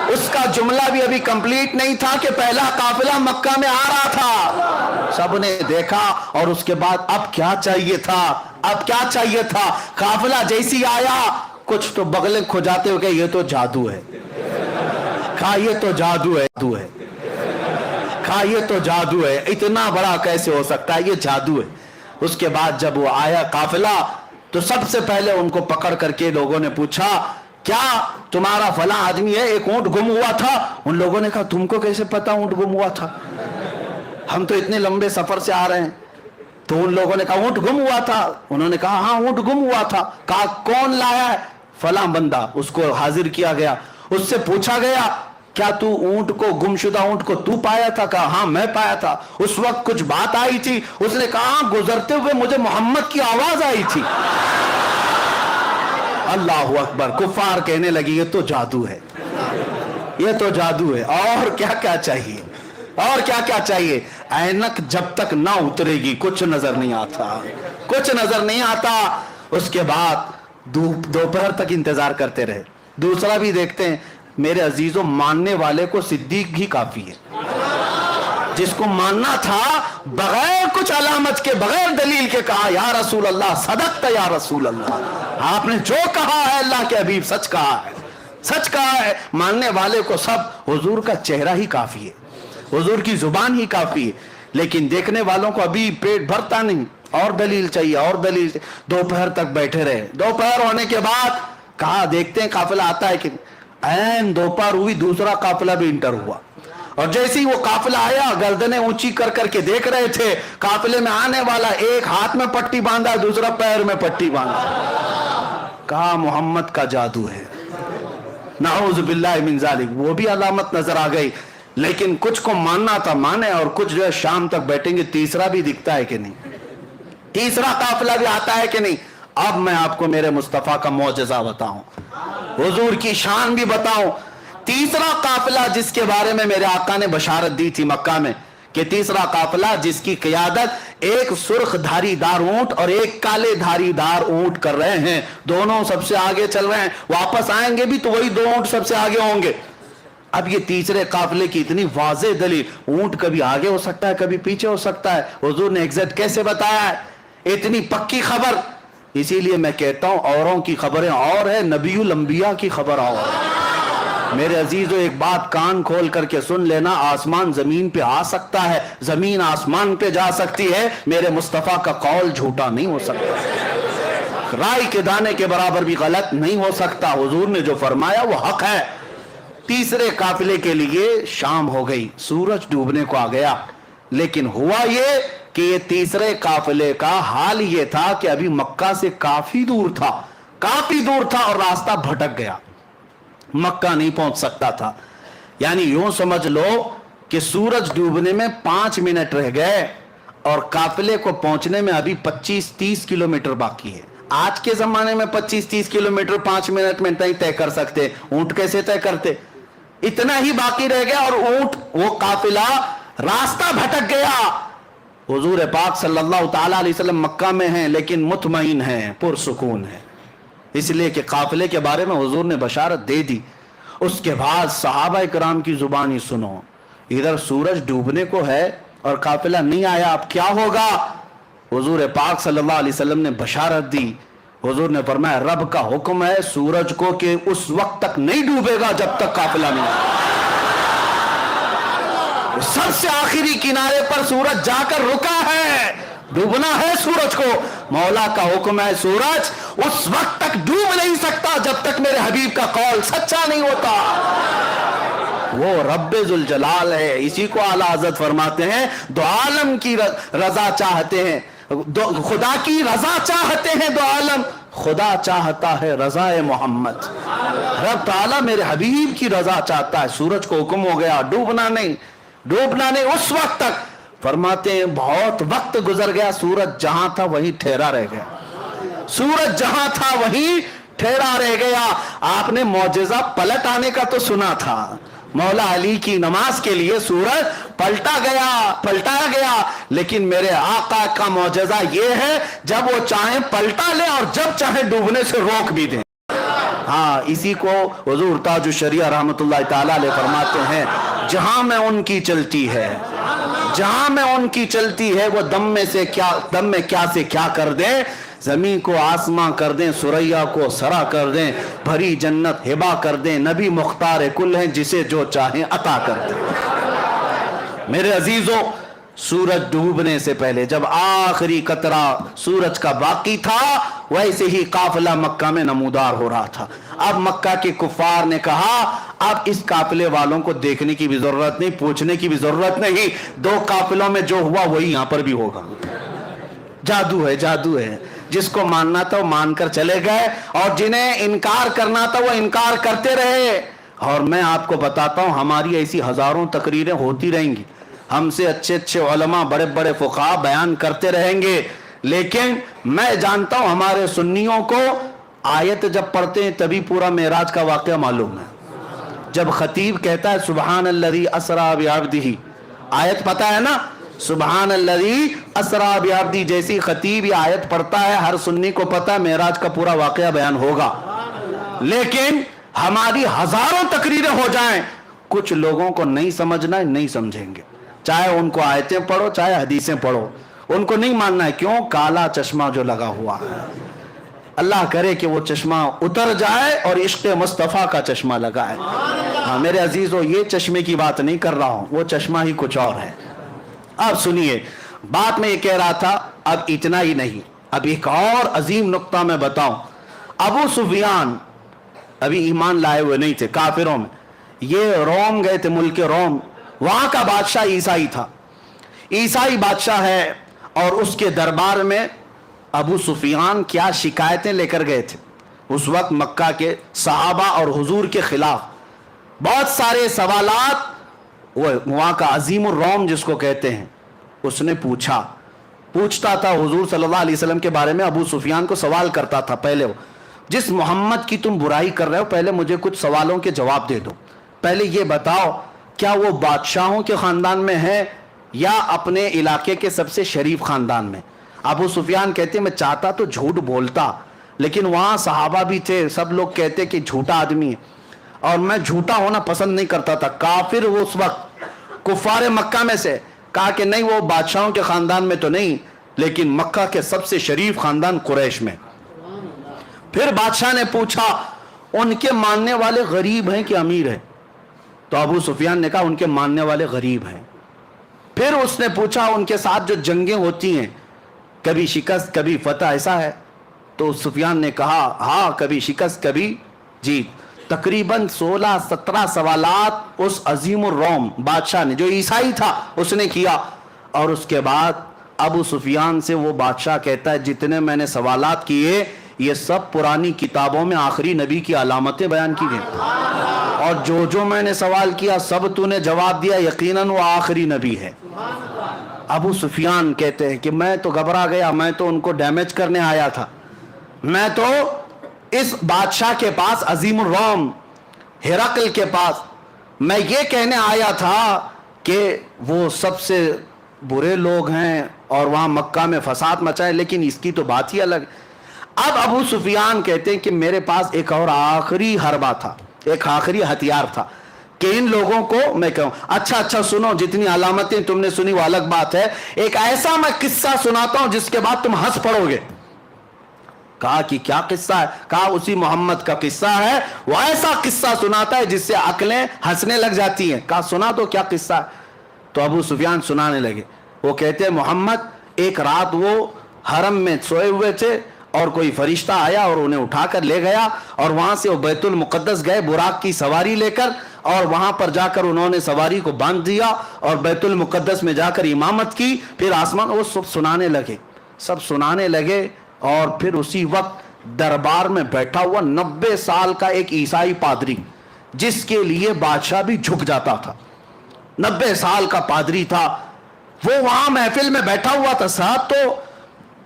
उसका जुमला भी अभी कंप्लीट नहीं था कि पहला काफिला मक्का में आ रहा था। सबने देखा और उसके बाद अब क्या चाहिए था, अब क्या चाहिए था। काफिला जैसी आया कुछ तो बगलें खुजाते हुए ये तो जादू है, कहा ये तो जादू है, कहा ये तो जादू है, इतना बड़ा कैसे हो सकता है, ये जादू है। उसके बाद जब वो आया काफिला तो सबसे पहले उनको पकड़ करके लोगों ने पूछा क्या तुम्हारा फला आदमी है, एक ऊंट गुम हुआ था। उन लोगों ने कहा तुमको कैसे पता ऊंट गुम हुआ था, हम तो इतने लंबे सफर से आ रहे हैं। तो उन लोगों ने कहा ऊंट गुम हुआ था। उन्होंने कहा हाँ ऊंट गुम हुआ था। कहा कौन लाया है, फला बंदा। उसको हाजिर किया गया, उससे पूछा गया क्या तू ऊंट को, गुमशुदा ऊंट को तू पाया था? कहा हाँ मैं पाया था। उस वक्त कुछ बात आई थी? उसने कहा गुजरते हुए मुझे मोहम्मद की आवाज आई थी। अल्लाहु अकबर, कुफार कहने लगी ये तो जादू है, ये तो जादू है। और क्या क्या चाहिए, और क्या क्या चाहिए। ऐनक जब तक ना उतरेगी कुछ नजर नहीं आता, कुछ नजर नहीं आता। उसके बाद दोपहर तक इंतजार करते रहे। दूसरा भी देखते हैं मेरे अजीजों, मानने वाले को सिद्दीक भी काफी है, जिसको मानना था बगैर कुछ अलामत के, बगैर दलील के कहा या रसूल अल्लाह सदक़्ता या रसूल अल्लाह, आपने जो कहा है अल्लाह के हबीब सच कहा है, सच कहा है। मानने वाले को सब हुजूर का चेहरा ही काफी है, हुजूर की जुबान ही काफी है, लेकिन देखने वालों को अभी पेट भरता नहीं, और दलील चाहिए और दलील चाहिए। दोपहर तक बैठे रहे, दोपहर होने के बाद कहा देखते हैं काफिला आता है कि ऐन दोपहर हुई, दूसरा काफिला भी इंटर हुआ, और जैसे ही वो काफिला आया गर्दनें ऊंची कर करके देख रहे थे, काफिले में आने वाला एक हाथ में पट्टी बांधा, दूसरा पैर में पट्टी बांधा, कहा मोहम्मद का जादू है, नाऊज़ बिल्लाहि मिन ज़ालिक। वो भी अलामत नजर आ गई, लेकिन कुछ को मानना था माने, और कुछ जो है शाम तक बैठेंगे, तीसरा भी दिखता है कि नहीं, तीसरा काफिला भी आता है कि नहीं। अब मैं आपको मेरे मुस्तफा का मौजज़ा बताऊं, हुजूर की शान भी बताऊं। तीसरा काफिला जिसके बारे में मेरे आका ने बशारत दी थी मक्का में कि तीसरा काफिला जिसकी क़ियादत एक सुर्ख धारीदार ऊंट और एक काले धारीदार ऊंट कर रहे हैं, दोनों सबसे आगे चल रहे हैं, वापस आएंगे भी तो वही दो ऊंट सबसे आगे होंगे। अब ये तीसरे काफिले की इतनी वाज़े दलील, ऊंट कभी आगे हो सकता है कभी पीछे हो सकता है, हुजूर ने एग्जैक्ट कैसे बताया है, इतनी पक्की खबर। इसीलिए मैं कहता हूं औरों की खबरें और है, नबीउल अंबिया की खबर और है। मेरे अजीजों एक बात कान खोल करके सुन लेना, आसमान जमीन पे आ सकता है, जमीन आसमान पे जा सकती है, मेरे मुस्तफा का कौल झूठा नहीं हो सकता, राई के दाने के बराबर भी गलत नहीं हो सकता। हुजूर ने जो फरमाया वो हक है। तीसरे काफिले के लिए शाम हो गई, सूरज डूबने को आ गया, लेकिन हुआ ये कि ये तीसरे काफिले का हाल ये था कि अभी मक्का से काफी दूर था, काफी दूर था, और रास्ता भटक गया, मक्का नहीं पहुंच सकता था। यानी यूं समझ लो कि सूरज डूबने में 5 मिनट रह गए और काफिले को पहुंचने में अभी 25-30 किलोमीटर बाकी है। आज के जमाने में 25-30 किलोमीटर 5 मिनट में नहीं तय कर सकते, ऊंट कैसे तय करते, इतना ही बाकी रह गया और ऊंट वो काफिला रास्ता भटक गया। हुजूर पाक सल्लल्लाहु ताला अलैहि वसल्लम मक्का में हैं लेकिन मुतमईन हैं, पुरसुकून है, इसलिए कि काफिले के बारे में हुजूर ने बशारत दे दी। उसके बाद सहाबा इकराम की जुबानी सुनो, इधर सूरज डूबने को है और काफिला नहीं आया, अब क्या होगा। हुजूर पाक सल्लल्लाहु अलैहि वसल्लम ने बशारत दी, हुजूर ने फरमाया रब का हुक्म है सूरज को कि उस वक्त तक नहीं डूबेगा जब तक काफिला नहीं आए। सबसे आखिरी किनारे पर सूरज जाकर रुका है, डूबना है सूरज को, मौला का हुक्म है सूरज उस वक्त तक डूब नहीं सकता जब तक मेरे हबीब का कौल सच्चा नहीं होता। वो रब्बे जुल जलाल है, इसी को आला हज़रत फरमाते हैं दो आलम की रजा चाहते हैं, खुदा की रजा चाहते हैं दो आलम, खुदा चाहता है रज़ाए मोहम्मद। रब ताला मेरे हबीब की रजा चाहता है। सूरज को हुक्म हो गया डूबना नहीं, डूबना नहीं उस वक्त तक। फरमाते हैं बहुत वक्त गुजर गया, सूरज जहां था वहीं ठहरा रह गया, सूरज जहां था वहीं ठहरा रह गया। आपने मौजज़ा पलट आने का तो सुना था, मौला अली की नमाज के लिए सूरज पलटाया गया, लेकिन मेरे आका का मौजज़ा ये है जब वो चाहे पलटा ले और जब चाहे डूबने से रोक भी दे। हाँ, इसी को हुजूर ताजुश शरिया रहमतुल्लाह ताला अलैह फरमाते हैं जहां में उनकी चलती है, जहां में उनकी चलती है वो दम में क्या से क्या कर दे, जमीन को आसमां कर दें, सुरैया को सरा कर दें, भरी जन्नत हिबा कर दें, नबी मुख्तार कुल हैं जिसे जो चाहे अता कर दें। मेरे अजीजों, सूरज डूबने से पहले जब आखिरी कतरा सूरज का बाकी था वैसे ही काफिला मक्का में नमूदार हो रहा था। अब मक्का के कुफार ने कहा अब इस काफिले वालों को देखने की भी जरूरत नहीं, पूछने की भी जरूरत नहीं, 2 काफिलों में जो हुआ वही यहां पर भी होगा। जादू है, जादू है। जिसको मानना था वो मानकर चले गए और जिन्हें इनकार करना था वो इनकार करते रहे। और मैं आपको बताता हूं हमारी ऐसी हजारों तकरीरें होती रहेंगी, हमसे अच्छे अच्छे उलमा बड़े बड़े फुक़हा बयान करते रहेंगे, लेकिन मैं जानता हूं हमारे सुन्नियों को आयत जब पढ़ते हैं तभी पूरा मेराज का वाक़या मालूम है। जब खतीब कहता है सुबहान अल्लज़ी असरा बिअब्दिही, आयत पता है ना, सुबहान अल्लज़ी असरा बिअब्दिही, जैसी खतीब ये आयत पढ़ता है हर सुन्नी को पता है मेराज का पूरा वाक़या बयान होगा। लेकिन हमारी हजारों तकरीरें हो जाएं, कुछ लोगों को नहीं समझना है, नहीं समझेंगे, चाहे उनको आयतें पढ़ो चाहे हदीसें पढ़ो, उनको नहीं मानना है। क्यों? काला चश्मा जो लगा हुआ है। अल्लाह करे कि वो चश्मा उतर जाए और इश्क़ मुस्तफ़ा का चश्मा लगाए। हाँ मेरे अजीजों, ये चश्मे की बात नहीं कर रहा हूं, वो चश्मा ही कुछ और है। अब सुनिए, बात में ये कह रहा था, अब इतना ही नहीं, अब एक और अजीम नुक्ता मैं बताऊं। अबू सुफियान अभी ईमान लाए हुए नहीं थे, काफिरों में, ये रोम गए थे, मुल्क रोम, वहां का बादशाह ईसाई था, ईसाई बादशाह है, और उसके दरबार में अबू सुफियान क्या शिकायतें लेकर गए थे उस वक्त मक्का के सहाबा और हुजूर के खिलाफ, बहुत सारे सवालात। वो वहां का अजीम रोम जिसको कहते हैं, उसने पूछता था हुजूर सल्लल्लाहु अलैहि वसल्लम के बारे में। अबू सुफियान को सवाल करता था, पहले वो, जिस मोहम्मद की तुम बुराई कर रहे हो, पहले मुझे कुछ सवालों के जवाब दे दो। पहले ये बताओ, क्या वो बादशाहों के खानदान में है या अपने इलाके के सबसे शरीफ खानदान में? अबू सुफियान कहते मैं चाहता तो झूठ बोलता, लेकिन वहां सहाबा भी थे, सब लोग कहते कि झूठा आदमी है, और मैं झूठा होना पसंद नहीं करता था। काफिर वो उस वक्त कुफारे मक्का में से कहा कि नहीं, वो बादशाहों के खानदान में तो नहीं, लेकिन मक्का के सबसे शरीफ खानदान कुरैश में। फिर बादशाह ने पूछा, उनके मानने वाले गरीब हैं कि अमीर हैं? तो अबू सुफियान ने कहा उनके मानने वाले गरीब हैं। फिर उसने पूछा, उनके साथ जो जंगें होती हैं, कभी शिकस्त कभी फतह, ऐसा है? तो सुफियान ने कहा हाँ, कभी शिकस्त कभी जीत। तकरीबन 16-17 सवालात उस अजीम रोम बादशाह ने, जो ईसाई था, उसने किया। और उसके बाद अबू सुफियान से वो बादशाह कहता है, जितने मैंने सवालात किए ये सब पुरानी किताबों में आखिरी नबी की अलामतें बयान की गई, और जो जो मैंने सवाल किया सब तूने जवाब दिया, यकीनन वो आखिरी नबी है। अबू सुफियान कहते हैं कि मैं तो घबरा गया, मैं तो उनको डैमेज करने आया था, मैं तो इस बादशाह के पास, अजीम रोम हिरकल के पास, मैं ये कहने आया था कि वो सबसे बुरे लोग हैं और वहां मक्का में फसाद मचाए, लेकिन इसकी तो बात ही अलग। अब अबू सुफियान कहते हैं कि मेरे पास एक और आखिरी हरबा था, एक आखिरी हथियार था कि इन लोगों को मैं कहूं, अच्छा सुनो, जितनी अलामतें तुमने सुनी वो अलग बात है, एक ऐसा मैं किस्सा सुनाता हूं जिसके बाद तुम हंस पड़ोगे। कहा कि क्या किस्सा है? कहा उसी मोहम्मद का किस्सा है, वो ऐसा किस्सा सुनाता है जिससे अकलें हंसने लग जाती हैं। कहा सुना तो क्या किस्सा है? तो अबू सुफियान सुनाने लगे। वो कहते हैं मोहम्मद, एक रात वो हरम में सोए हुए थे और कोई फरिश्ता आया और उन्हें उठाकर ले गया, और वहां से वो बैतुल मुकद्दस गए बुराक की सवारी लेकर, और वहां पर जाकर उन्होंने सवारी को बांध दिया और बैतुल मुकद्दस में जाकर इमामत की। फिर आसमान, वो सब सुनाने लगे। और फिर उसी वक्त दरबार में बैठा हुआ 90 साल का एक ईसाई पादरी, जिसके लिए बादशाह भी झुक जाता था, 90 साल का पादरी था, वो वहां महफिल में बैठा हुआ था। साहब तो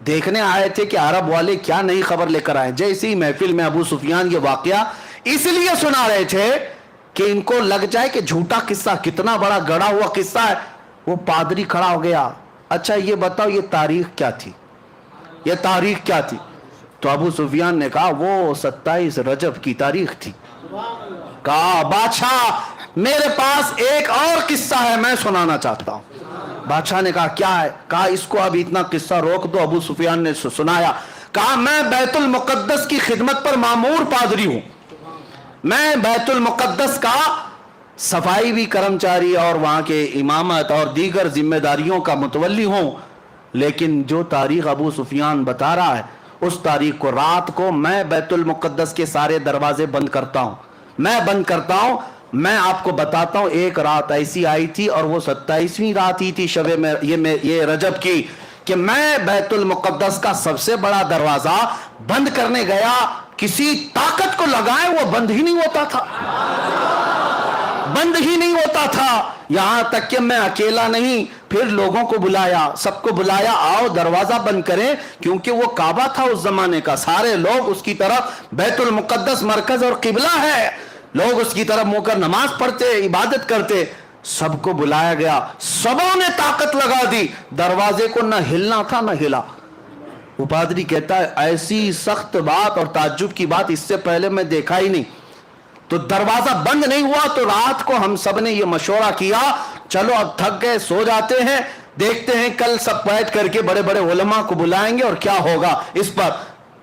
देखने आए थे कि अरब वाले क्या नई खबर लेकर आए। जैसे ही महफिल में अबू सुफियान ये वाकया इसलिए सुना रहे थे कि इनको लग जाए कि झूठा किस्सा, कितना बड़ा गढ़ा हुआ किस्सा है। वो पादरी खड़ा हो गया, अच्छा ये बताओ ये तारीख क्या थी, ये तारीख क्या थी? तो अबू सुफियान ने कहा वो 27 रजब की तारीख थी। कहा बादशाह मेरे पास एक और किस्सा है, मैं सुनाना चाहता हूं। बादशाह ने कहा क्या है? कहा इसको अब इतना किस्सा रोक दो। अबू सुफियान ने सुनाया। कहा मैं बैतुल मुकद्दस की खिदमत पर मामूर पादरी हूं, मैं बैतुल मुकद्दस का सफाई भी कर्मचारी और वहां के इमामत और दीगर जिम्मेदारियों का मुतवल्ली हूं, लेकिन जो तारीख अबू सुफियान बता रहा है उस तारीख को, रात को मैं बैतुल मुकद्दस के सारे दरवाजे बंद करता हूं, मैं बंद करता हूं। मैं आपको बताता हूं, एक रात ऐसी आई थी और वो 27वीं रात ही थी शबे में ये रजब की, कि मैं बैतुल मुकद्दस का सबसे बड़ा दरवाजा बंद करने गया, किसी ताकत को लगाए वो बंद ही नहीं होता था, बंद ही नहीं होता था। यहां तक कि मैं अकेला नहीं, फिर लोगों को बुलाया, सबको बुलाया, आओ दरवाजा बंद करें, क्योंकि वो काबा था उस जमाने का, सारे लोग उसकी तरफ, बैतुल मुकद्दस मरकज और किबला है, लोग उसकी तरफ मुंह कर नमाज पढ़ते, इबादत करते। सबको बुलाया गया, सबों ने ताकत लगा दी, दरवाजे को न हिलना था न हिला। वो पादरी कहता है ऐसी सख्त बात और ताज्जुब की बात इससे पहले मैं देखा ही नहीं। तो दरवाजा बंद नहीं हुआ, तो रात को हम सब ने ये मशवरा किया चलो अब थक गए, सो जाते हैं, देखते हैं कल सब बैठ करके बड़े बड़े उलमा को बुलाएंगे और क्या होगा इस पर।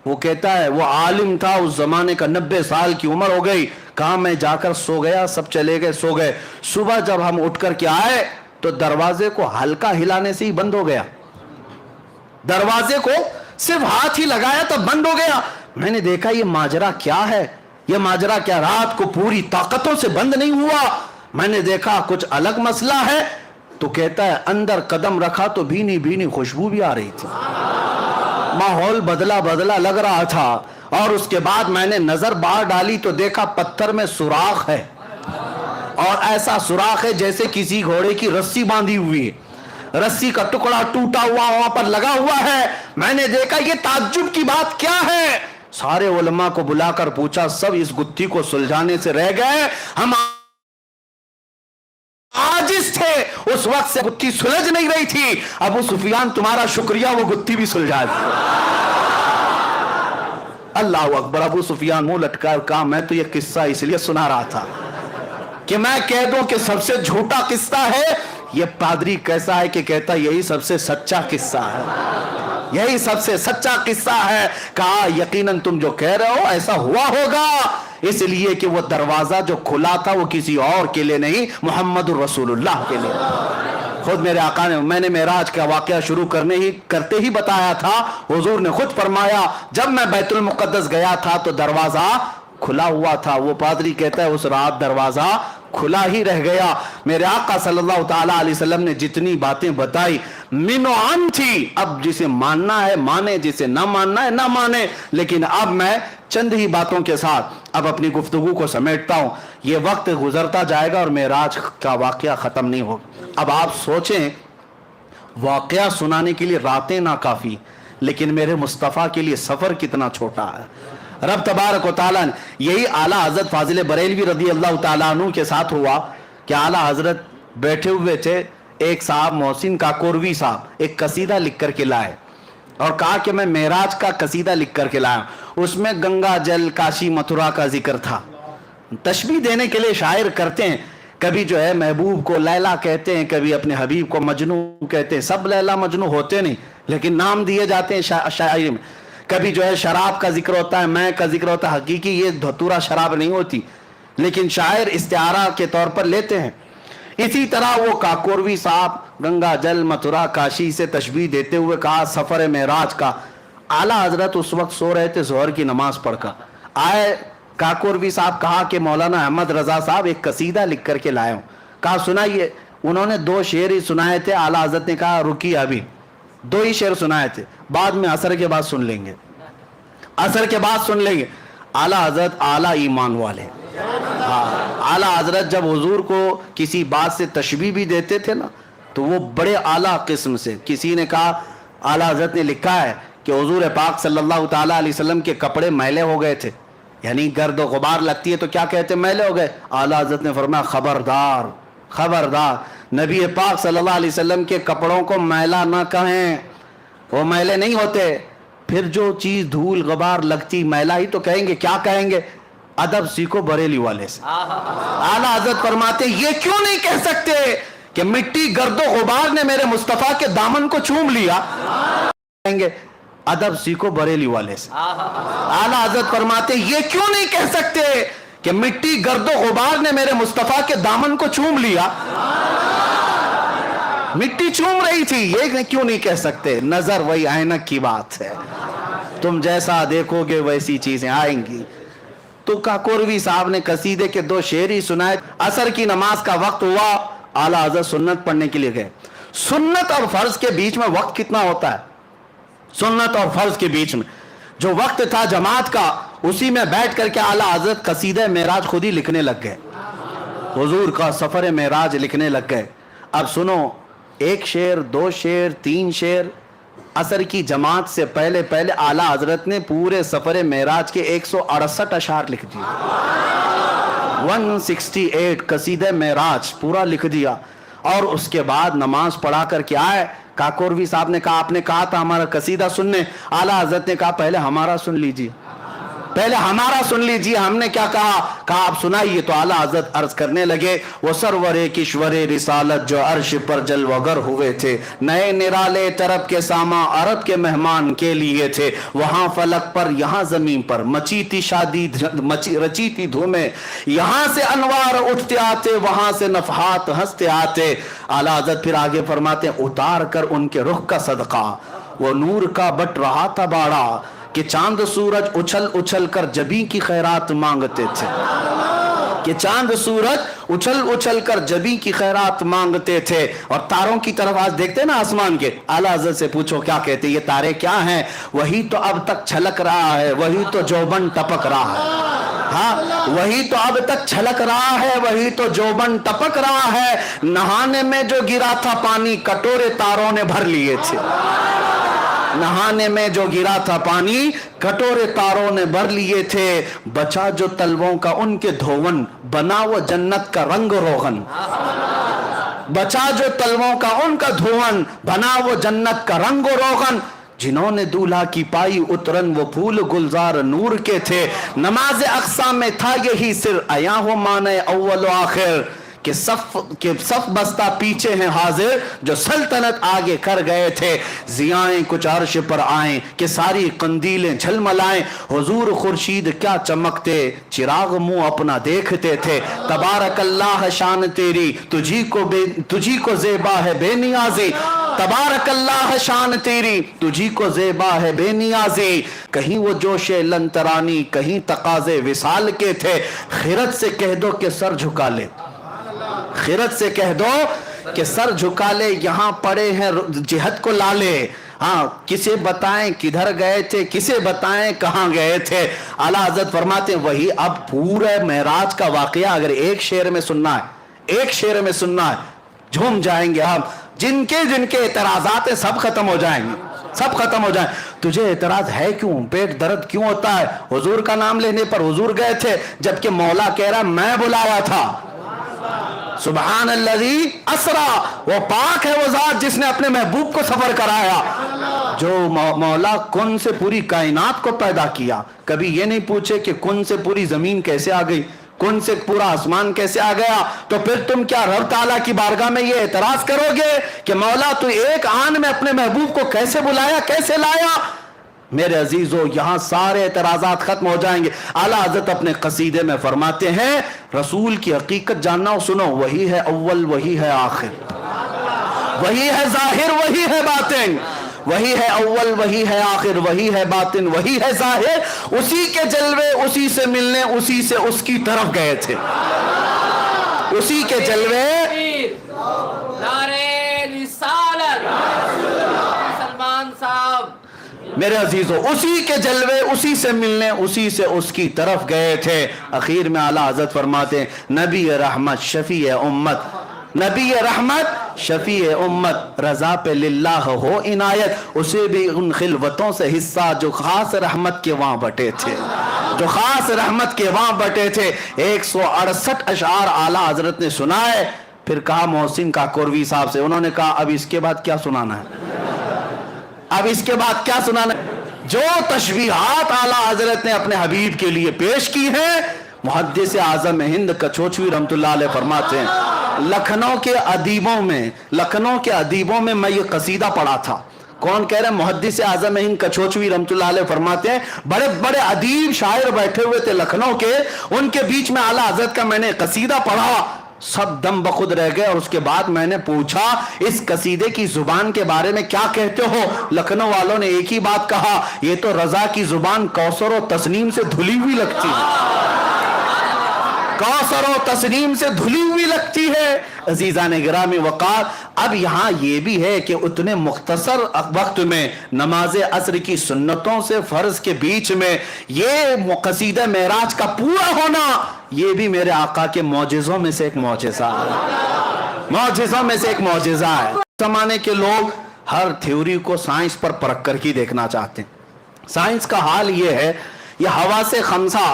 वो कहता है वो आलिम था उस जमाने का, 90 साल की उम्र हो गई, कहा मैं जाकर सो गया, सब चले गए, सो गए। सुबह जब हम उठ करके आए तो दरवाजे को हल्का हिलाने से ही बंद हो गया, दरवाजे को सिर्फ हाथ ही लगाया तब बंद हो गया। मैंने देखा ये माजरा क्या है, ये माजरा क्या रात को पूरी ताकतों से बंद नहीं हुआ? मैंने देखा कुछ अलग मसला है। तो कहता है अंदर कदम रखा तो भीनी भीनी खुशबू भी आ रही थी, माहौल बदला बदला लग रहा था। और उसके बाद मैंने नजर बाहर डाली तो देखा पत्थर में सुराख है, और ऐसा सुराख है जैसे किसी घोड़े की रस्सी बांधी हुई है, रस्सी का टुकड़ा टूटा हुआ वहां पर लगा हुआ है। मैंने देखा ये ताज्जुब की बात क्या है। सारे उलमा को बुलाकर पूछा, सब इस गुत्थी को सुलझाने से रह गए, हम आजिज थे, उस वक्त से गुत्थी सुलझ नहीं रही थी। अबू सुफियान तुम्हारा शुक्रिया, वो गुत्थी भी सुलझा दी। अल्लाह अकबर। अबू सुफियान मुंह लटका कहा मैं तो ये किस्सा इसलिए सुना रहा था कि मैं कह दूं कि सबसे झूठा किस्सा है। ये पादरी कैसा है कि कहता यही सबसे सच्चा किस्सा है, यही सबसे सच्चा किस्सा है। कहा यकीनन तुम जो कह रहे हो ऐसा हुआ होगा, इसलिए कि वो दरवाजा जो खुला था वो किसी और के लिए नहीं, मोहम्मद रसूलुल्लाह के लिए। खुद मेरे आका ने, मैंने मेराज का वाकया शुरू करते ही बताया था, हुजूर ने खुद फरमाया जब मैं बैतुल मुक़द्दस गया था तो दरवाजा खुला हुआ था। वो पादरी कहता है उस रात दरवाजा खुला ही रह गया। मेरे आका सल्लल्लाहु ताला अलैहि वसल्लम ने जितनी बातें बताई मिनो आम थी। अब जिसे मानना है माने, जिसे ना मानना है ना माने, लेकिन अब मैं चंद ही बातों के साथ अब अपनी गुफ्तगू को समेटता हूं। ये वक्त गुजरता जाएगा और मेराज का वाकया खत्म नहीं होगा। अब आप सोचें, वाकया सुनाने के लिए रातें ना काफी, लेकिन मेरे मुस्तफ़ा के लिए सफर कितना छोटा है। रब तबारक व तआला ने, यही आला हजरत फाजिल बरेलवी रदी अल्लाह तआला अन्हु के साथ हुआ कि आला हजरत बैठे हुए थे, एक साहब मोहसिन काकोरवी साहब एक कसीदा लिख करके लाए और कहा कि मैं मेराज का कसीदा लिख करके लाया। उसमें गंगा जल काशी मथुरा का जिक्र था। तशबीह देने के लिए शायर करते हैं, कभी जो है महबूब को लैला कहते हैं, कभी अपने हबीब को मजनू कहते हैं। सब लैला मजनू होते नहीं, लेकिन नाम दिए जाते हैं शायरी में। कभी जो है शराब का जिक्र होता है, मैं का जिक्र होता है। हकीकी ये धतूरा शराब नहीं होती, लेकिन शायर इस्तिआरा के तौर पर लेते हैं। इसी तरह वो काकोरवी साहब गंगा जल मथुरा काशी से तशबीह देते हुए कहा सफर मेराज का। आला हजरत उस वक्त सो रहे थे, जोहर की नमाज पढ़कर आए। काकोरवी साहब कहा कि मौलाना अहमद रजा साहब एक कसीदा लिख करके लाए हूं। कहा सुनाइए। उन्होंने 2 शेर ही सुनाए थे। आला हजरत ने कहा रुकिए, अभी 2 ही शेर सुनाए थे, बाद में असर के बाद सुन लेंगे, असर के बाद सुन लेंगे। आला हजरत आला ईमान वाले, आला हजरत जब हुजूर को किसी बात से तशबीह भी देते थे ना, तो वो बड़े आला किस्म से। किसी ने कहा, आला हजरत ने लिखा है कि हुजूर पाक सल्लल्लाहु ताला अलैहि वसल्लम के कपड़े मैले हो गए थे, यानी गर्द गुबार लगती है तो क्या कहते मैले हो गए। आला हजरत ने फरमाया खबरदार खबरदार, नबी पाक सल्लल्लाहु अलैहि वसल्लम के कपड़ों को मैला ना कहें, वो मैले नहीं होते। फिर जो चीज धूल गुबार लगती मैला ही तो कहेंगे, क्या कहेंगे? अदब सीखो बरेली वाले से। आला हजरत फरमाते ये क्यों नहीं कह सकते कि मिट्टी गर्दो गुबार ने मेरे मुस्तफा के दामन को चूम लिया, कहेंगे अदब सीखो बरेली वाले से। आला हजरत फरमाते ये क्यों नहीं कह सकते कि मिट्टी गर्दो गुबार ने मेरे मुस्तफा के दामन को चूम लिया, मिट्टी चूम रही थी, ये क्यों नहीं कह सकते? नजर वही ऐनक की बात है, तुम जैसा देखोगे वैसी चीजें आएंगी। तो काकोरवी साहब ने कसीदे के 2 शेर ही सुनाए। असर की नमाज का वक्त हुआ, आला हजरत सुन्नत पढ़ने के लिए गए। सुन्नत और फर्ज के बीच में वक्त कितना होता है? सुन्नत और फर्ज के बीच में जो वक्त था जमात का, उसी में बैठ करके आला हजरत कसीदे मेराज खुद ही लिखने लग गए, हुजूर का सफर मेराज लिखने लग गए। अब सुनो, 1 शेर 2 शेर 3 शेर। असर की जमात से पहले पहले आला हजरत ने पूरे सफर मेराज के 168 अशार लिख दिए, 168 कसीदे मेराज पूरा लिख दिया। और उसके बाद नमाज पढ़ा करके आए। काकोरवी साहब ने कहा आपने कहा था हमारा कसीदा सुनने, आला हजरत ने कहा पहले हमारा सुन लीजिए। پہلے ہمارا سن لیجیے، ہم نے کیا کہا آپ سنائیے۔ تو اعلیٰ حضرت عرض کرنے لگے وہ سرور کشور رسالت جو عرش پر جلوگر ہوئے تھے، نئے نرالے طرب کے ساما عرب کے مہمان کے لیے تھے، وہاں فلک پر یہاں زمین پر مچی تھی شادی رچی تھی دھومیں، یہاں سے انوار اٹھتے آتے وہاں سے نفحات ہنستے آتے۔ اعلیٰ حضرت پھر آگے فرماتے ہیں اتار کر ان کے رخ کا صدقہ وہ نور کا بٹ رہا تھا باڑا، کہ چاند سورج اچھل اچھل کر جبیں کی خیرات مانگتے تھے، کہ چاند سورج اچھل اچھل کر جبیں کی خیرات مانگتے تھے۔ اور تاروں کی طرف آج دیکھتے نا آسمان کے، اعلیٰ حضرت سے پوچھو کیا کہتے یہ تارے کیا ہیں؟ وہی تو اب تک چھلک رہا ہے، وہی تو جوبن ٹپک رہا ہے، ہاں وہی تو اب تک چھلک رہا ہے، وہی تو جوبن ٹپک رہا ہے۔ نہانے میں جو گرا تھا پانی کٹورے تاروں نے بھر لیے تھے، نہانے میں جو گرا تھا پانی کٹورے تاروں نے بھر لیے تھے۔ بچا جو تلووں کا ان کے دھون بنا وہ جنت کا رنگ روغن، بچا جو تلووں کا ان کا دھون بنا وہ جنت کا رنگ و روغن۔ جنہوں نے دولہا کی پائی اترن وہ پھول گلزار نور کے تھے، نماز اقصی میں تھا یہی سر عیاں ہو مانے اول و آخر، کہ صف بستہ پیچھے ہیں حاضر جو سلطنت آگے کر گئے تھے۔ ضیائیں کچھ عرش پر آئیں کہ ساری قندیلیں جھلملائیں، حضور خورشید کیا چمکتے چراغ منہ اپنا دیکھتے تھے۔ تبارک اللہ شان تیری تجھی کو زیبا ہے بے نیازی، تبارک اللہ شان تیری تجھی کو زیبا ہے بے نیازی۔ کہیں وہ جوش لنترانی کہیں تقاضے وصال کے تھے، خیرت سے کہہ دو کہ سر جھکا لے، خیرت سے کہہ دو کہ سر جھکا لے، یہاں پڑے ہیں جہت کو لالے۔ ہاں کسے بتائیں کدھر گئے تھے، کسے بتائیں کہاں گئے تھے۔ اعلیٰ حضرت فرماتے ہیں وہی اب پورے معراج کا واقعہ اگر ایک شعر میں سننا ہے، ایک شعر میں سننا ہے، جھوم جائیں گے ہم۔ جن کے اعتراضات ہیں سب ختم ہو جائیں گے، سب ختم ہو جائیں۔ تجھے اعتراض ہے کیوں، پیٹ درد کیوں ہوتا ہے؟ حضور کا نام لینے پر حضور گئے تھے، جبکہ مولا کہہ رہا میں بلایا تھا۔ سبحان الذی اسرا، وہ پاک ہے وہ ذات جس نے اپنے محبوب کو سفر کرایا۔ جو مولا کن سے پوری کائنات کو پیدا کیا، کبھی یہ نہیں پوچھے کہ کن سے پوری زمین کیسے آ گئی، کن سے پورا آسمان کیسے آ گیا، تو پھر تم کیا رب تعالیٰ کی بارگاہ میں یہ اعتراض کرو گے کہ مولا تو ایک آن میں اپنے محبوب کو کیسے بلایا، کیسے لایا؟ میرے عزیزو یہاں سارے اعتراضات ختم ہو جائیں گے۔ اعلیٰ حضرت اپنے قصیدے میں فرماتے ہیں رسول کی حقیقت جاننا ہو سنو، وہی ہے اول وہی ہے آخر، وہی ہے ظاہر وہی ہے باطن، وہی ہے اول وہی ہے آخر، وہی ہے باطن وہی ہے ظاہر، اسی کے جلوے اسی سے ملنے اسی سے اس کی طرف گئے تھے، اسی کے جلوے سلمان صاحب میرے عزیزو اسی کے جلوے اسی سے ملنے اسی سے اس کی طرف گئے تھے۔ اخیر میں اعلیٰ حضرت فرماتے ہیں نبی رحمت شفیع امت، نبی رحمت شفیع امت، رضا پہ للہ ہو عنایت، اسے بھی ان خلوتوں سے حصہ جو خاص رحمت کے وہاں بٹے تھے، جو خاص رحمت کے وہاں بٹے تھے۔ 168 اشعار اعلیٰ حضرت نے سنائے، پھر کہا محسن کاکوروی صاحب سے، انہوں نے کہا اب اس کے بعد کیا سنانا ہے، اب اس کے بعد کیا سنانا ہے؟ جو تشبیہات اعلیٰ حضرت نے اپنے حبیب کے لیے پیش کی ہیں، محدث اعظم ہند کچوچوی رحمت اللہ علیہ فرماتے ہیں لکھنؤ کے ادیبوں میں میں یہ قصیدہ پڑھا تھا۔ کون کہہ رہے ہیں؟ محدث اعظم ہند کچوچوی رحمت اللہ علیہ فرماتے ہیں بڑے بڑے ادیب شاعر بیٹھے ہوئے تھے لکھنؤ کے، ان کے بیچ میں اعلیٰ حضرت کا میں نے قصیدہ پڑھا، سب دم بخود رہ گئے، اور اس کے بعد میں نے پوچھا اس قصیدے کی زبان کے بارے میں کیا کہتے ہو؟ لکھنؤ والوں نے ایک ہی بات کہا، یہ تو رضا کی زبان کوثر و تسنیم سے دھلی ہوئی لگتی ہے، کوثر و تسنیم سے دھلی ہوئی لگتی ہے۔ عزیزان گرامی وقار، اب یہاں یہ بھی ہے کہ اتنے مختصر وقت میں نماز عصر کی سنتوں سے فرض کے بیچ میں یہ قصیدہ معراج کا پورا ہونا، یہ بھی میرے آقا کے معجزوں میں سے ایک معجزہ ہے، معجزوں میں سے ایک معجزہ ہے۔ زمانے کے لوگ ہر تھیوری کو سائنس پر پرکھ کر کے دیکھنا چاہتے ہیں۔ سائنس کا حال یہ ہے، یہ حواس خمسہ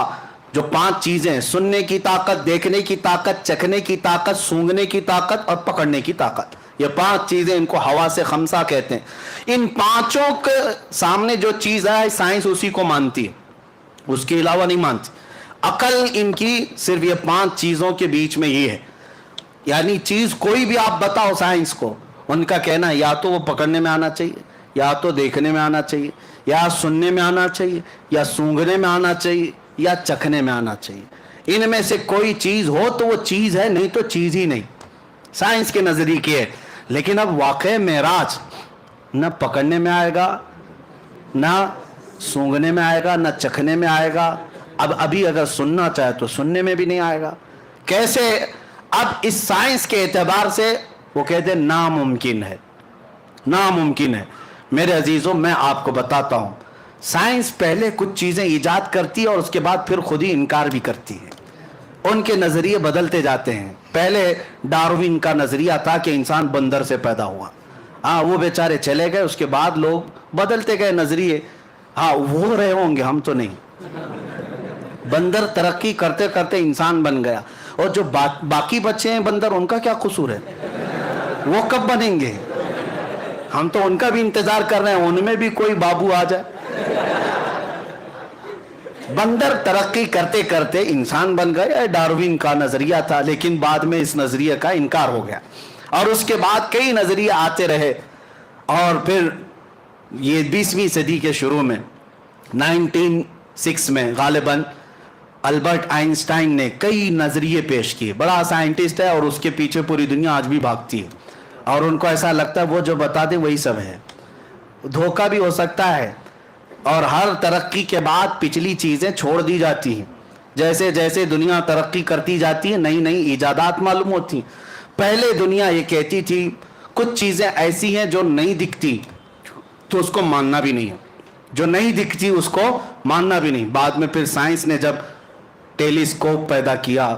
جو 5 چیزیں، سننے کی طاقت، دیکھنے کی طاقت، چکھنے کی طاقت، سونگھنے کی طاقت اور پکڑنے کی طاقت، یہ 5 چیزیں ان کو حواس خمسہ کہتے ہیں۔ ان 5 کے سامنے جو چیز ہے سائنس اسی کو مانتی ہے، اس کے علاوہ نہیں مانتے. عقل ان کی صرف یہ 5 چیزوں کے بیچ میں یہ ہے. یعنی چیز کوئی بھی آپ بتاؤ سائنس کو، ان کا کہنا ہے یا تو وہ پکڑنے میں آنا چاہیے، یا تو دیکھنے میں آنا چاہیے، یا سننے میں آنا چاہیے، یا سونگھنے میں آنا چاہیے، یا چکھنے میں آنا چاہیے. ان میں سے کوئی چیز ہو تو وہ چیز ہے، نہیں تو چیز ہی نہیں. سائنس کے نظریے کی ہے. لیکن اب واقع معراج نہ پکڑنے میں آئے گا، نہ سونگھنے میں آئے گا، نہ چکھنے میں آئے گا. اب ابھی اگر سننا چاہے تو سننے میں بھی نہیں آئے گا. کیسے؟ اب اس سائنس کے اعتبار سے وہ کہتے ہیں ناممکن ہے، ناممکن ہے. میرے عزیزوں میں آپ کو بتاتا ہوں، سائنس پہلے کچھ چیزیں ایجاد کرتی ہے اور اس کے بعد پھر خود ہی انکار بھی کرتی ہے. ان کے نظریے بدلتے جاتے ہیں. پہلے ڈاروین کا نظریہ تھا کہ انسان بندر سے پیدا ہوا. وہ بیچارے چلے گئے، اس کے بعد لوگ بدلتے گئے نظریے. وہ رہے ہوں گے، ہم تو نہیں. بندر ترقی کرتے کرتے انسان بن گیا، اور جو باقی بچے ہیں بندر، ان کا کیا قصور ہے؟ وہ کب بنیں گے؟ ہم تو ان کا بھی انتظار کر رہے ہیں، ان میں بھی کوئی بابو آ جائے. بندر ترقی کرتے کرتے انسان بن گئے. ڈاروین کا نظریہ تھا، لیکن بعد میں اس نظریے کا انکار ہو گیا، اور اس کے بعد کئی نظریے آتے رہے. اور پھر یہ 20ویں صدی کے شروع میں 1906 میں غالباً البرٹ آئنسٹائن نے کئی نظریے پیش کیے. بڑا سائنٹسٹ ہے اور اس کے پیچھے پوری دنیا آج بھی بھاگتی ہے، اور ان کو ایسا لگتا ہے وہ جو بتا دیں وہی سب ہے. دھوکہ بھی ہو سکتا ہے، اور ہر ترقی کے بعد پچھلی چیزیں چھوڑ دی جاتی ہیں. جیسے جیسے دنیا ترقی کرتی جاتی ہے، نئی نئی ایجادات معلوم ہوتی ہیں. پہلے دنیا یہ کہتی تھی کچھ چیزیں ایسی ہیں جو نہیں دکھتی تو اس کو ماننا بھی نہیں ہے، جو نہیں دکھتی اس کو ماننا بھی نہیں. بعد میں پھر سائنس نے جب ٹیلیسکوپ پیدا کیا،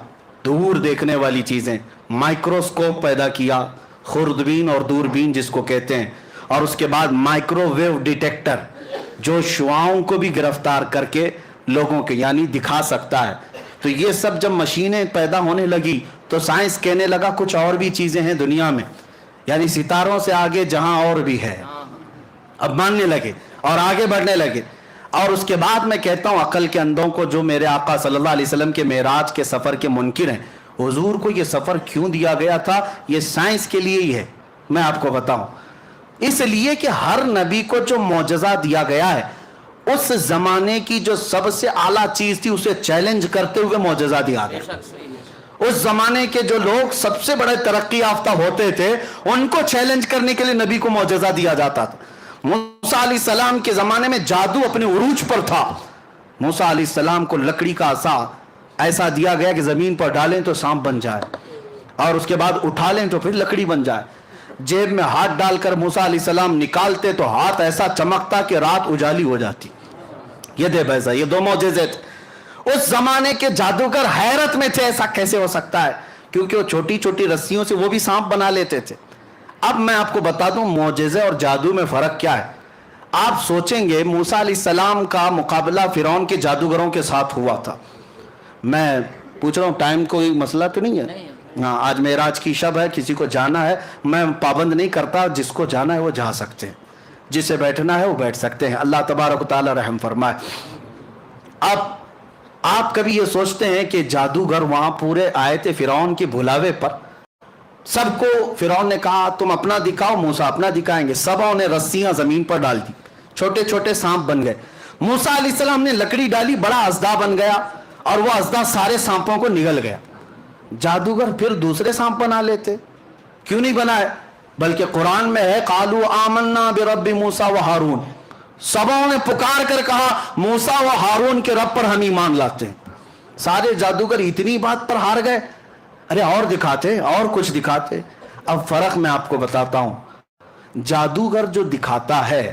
دور دیکھنے والی چیزیں، مائکروسکوپ پیدا کیا، خوردبین اور دوربین جس کو کہتے ہیں، اور اس کے بعد مائکرو ویو ڈیٹیکٹر جو شعاؤں کو بھی گرفتار کر کے لوگوں کے یعنی دکھا سکتا ہے. تو یہ سب جب مشینیں پیدا ہونے لگی تو سائنس کہنے لگا کچھ اور بھی چیزیں ہیں دنیا میں، یعنی ستاروں سے آگے جہاں اور بھی ہے. اب ماننے لگے اور آگے بڑھنے لگے. اور اس کے بعد میں کہتا ہوں عقل کے اندھوں کو جو میرے آقا صلی اللہ علیہ وسلم کے معراج کے سفر کے منکر ہیں، حضور کو یہ سفر کیوں دیا گیا تھا؟ یہ سائنس کے لیے ہی ہے. میں آپ کو بتاؤں، اس لیے کہ ہر نبی کو جو معجزہ دیا گیا ہے، اس زمانے کی جو سب سے اعلیٰ چیز تھی اسے چیلنج کرتے ہوئے معجزہ دیا گیا. اس زمانے کے جو لوگ سب سے بڑے ترقی یافتہ ہوتے تھے، ان کو چیلنج کرنے کے لیے نبی کو معجزہ دیا جاتا تھا. موسیٰ علیہ السلام کے زمانے میں جادو اپنے عروج پر تھا. موسیٰ علیہ السلام کو لکڑی کا عصا ایسا دیا گیا کہ زمین پر ڈالیں تو سانپ بن جائے، اور اس کے بعد اٹھا لیں تو پھر لکڑی بن جائے. جیب میں ہاتھ ڈال کر موسیٰ علیہ السلام نکالتے تو ہاتھ ایسا چمکتا کہ رات اجالی ہو جاتی. یہ دے بیسا، یہ 2 معجزے تھے. اس زمانے کے جادوگر حیرت میں تھے، ایسا کیسے ہو سکتا ہے، کیونکہ وہ چھوٹی چھوٹی رسیوں سے وہ بھی سانپ بنا لیتے تھے. اب میں آپ کو بتا دوں معجزے اور جادو میں فرق کیا ہے. آپ سوچیں گے موسیٰ علیہ السلام کا مقابلہ فرعون کے جادوگروں کے ساتھ ہوا تھا. میں پوچھ رہا ہوں ٹائم کوئی مسئلہ تو نہیں ہے؟ ہاں، آج معراج کی شب ہے، کسی کو جانا ہے، میں پابند نہیں کرتا، جس کو جانا ہے وہ جا سکتے ہیں، جسے بیٹھنا ہے وہ بیٹھ سکتے ہیں. اللہ تبارک و تعالی رحم فرمائے. اب آپ کبھی یہ سوچتے ہیں کہ جادوگر وہاں پورے آئے تھے فرعون کے بھلاوے پر؟ سب کو فرعون نے کہا تم اپنا دکھاؤ، موسیٰ اپنا دکھائیں گے. سبوں نے رسیاں زمین پر ڈال دی، چھوٹے چھوٹے سانپ بن گئے. موسیٰ علیہ السلام نے لکڑی ڈالی، بڑا اژدہا بن گیا، اور وہ اژدہا سارے سانپوں کو نگل گیا. جادوگر پھر دوسرے سانپ بنا لیتے، کیوں نہیں بنائے؟ بلکہ قرآن میں ہے قالوا آمنا برب موسیٰ و ہارون. سبوں نے پکار کر کہا موسیٰ و ہارون کے رب پر ہم ایمان لاتے ہیں. سارے جادوگر اتنی بات پر ہار گئے. ارے اور دکھاتے، اور کچھ دکھاتے. اب فرق میں آپ کو بتاتا ہوں. جادوگر جو دکھاتا ہے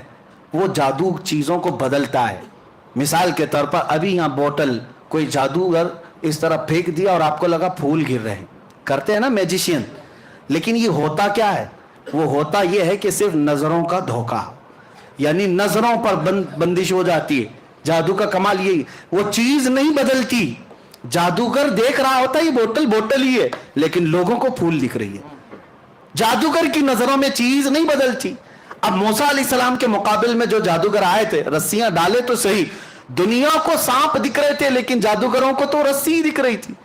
وہ جادو چیزوں کو بدلتا ہے. مثال کے طور پر ابھی یہاں بوتل کوئی جادوگر اس طرح پھینک دیا اور آپ کو لگا پھول گر رہے ہیں، کرتے ہیں نا میجیشین. لیکن یہ ہوتا کیا ہے؟ وہ ہوتا یہ ہے کہ صرف نظروں کا دھوکہ، یعنی نظروں پر بندش ہو جاتی ہے. جادو کا کمال یہی، وہ چیز نہیں بدلتی. جادوگر دیکھ رہا ہوتا ہے یہ بوتل بوتل ہی ہے، لیکن لوگوں کو پھول دکھ رہی ہے. جادوگر کی نظروں میں چیز نہیں بدلتی. اب موسیٰ علیہ السلام کے مقابل میں جو جادوگر آئے تھے، رسیاں ڈالے تو صحیح، दुनिया को सांप दिख रहे थे, लेकिन जादूगरों को तो रस्सी दिख रही थी।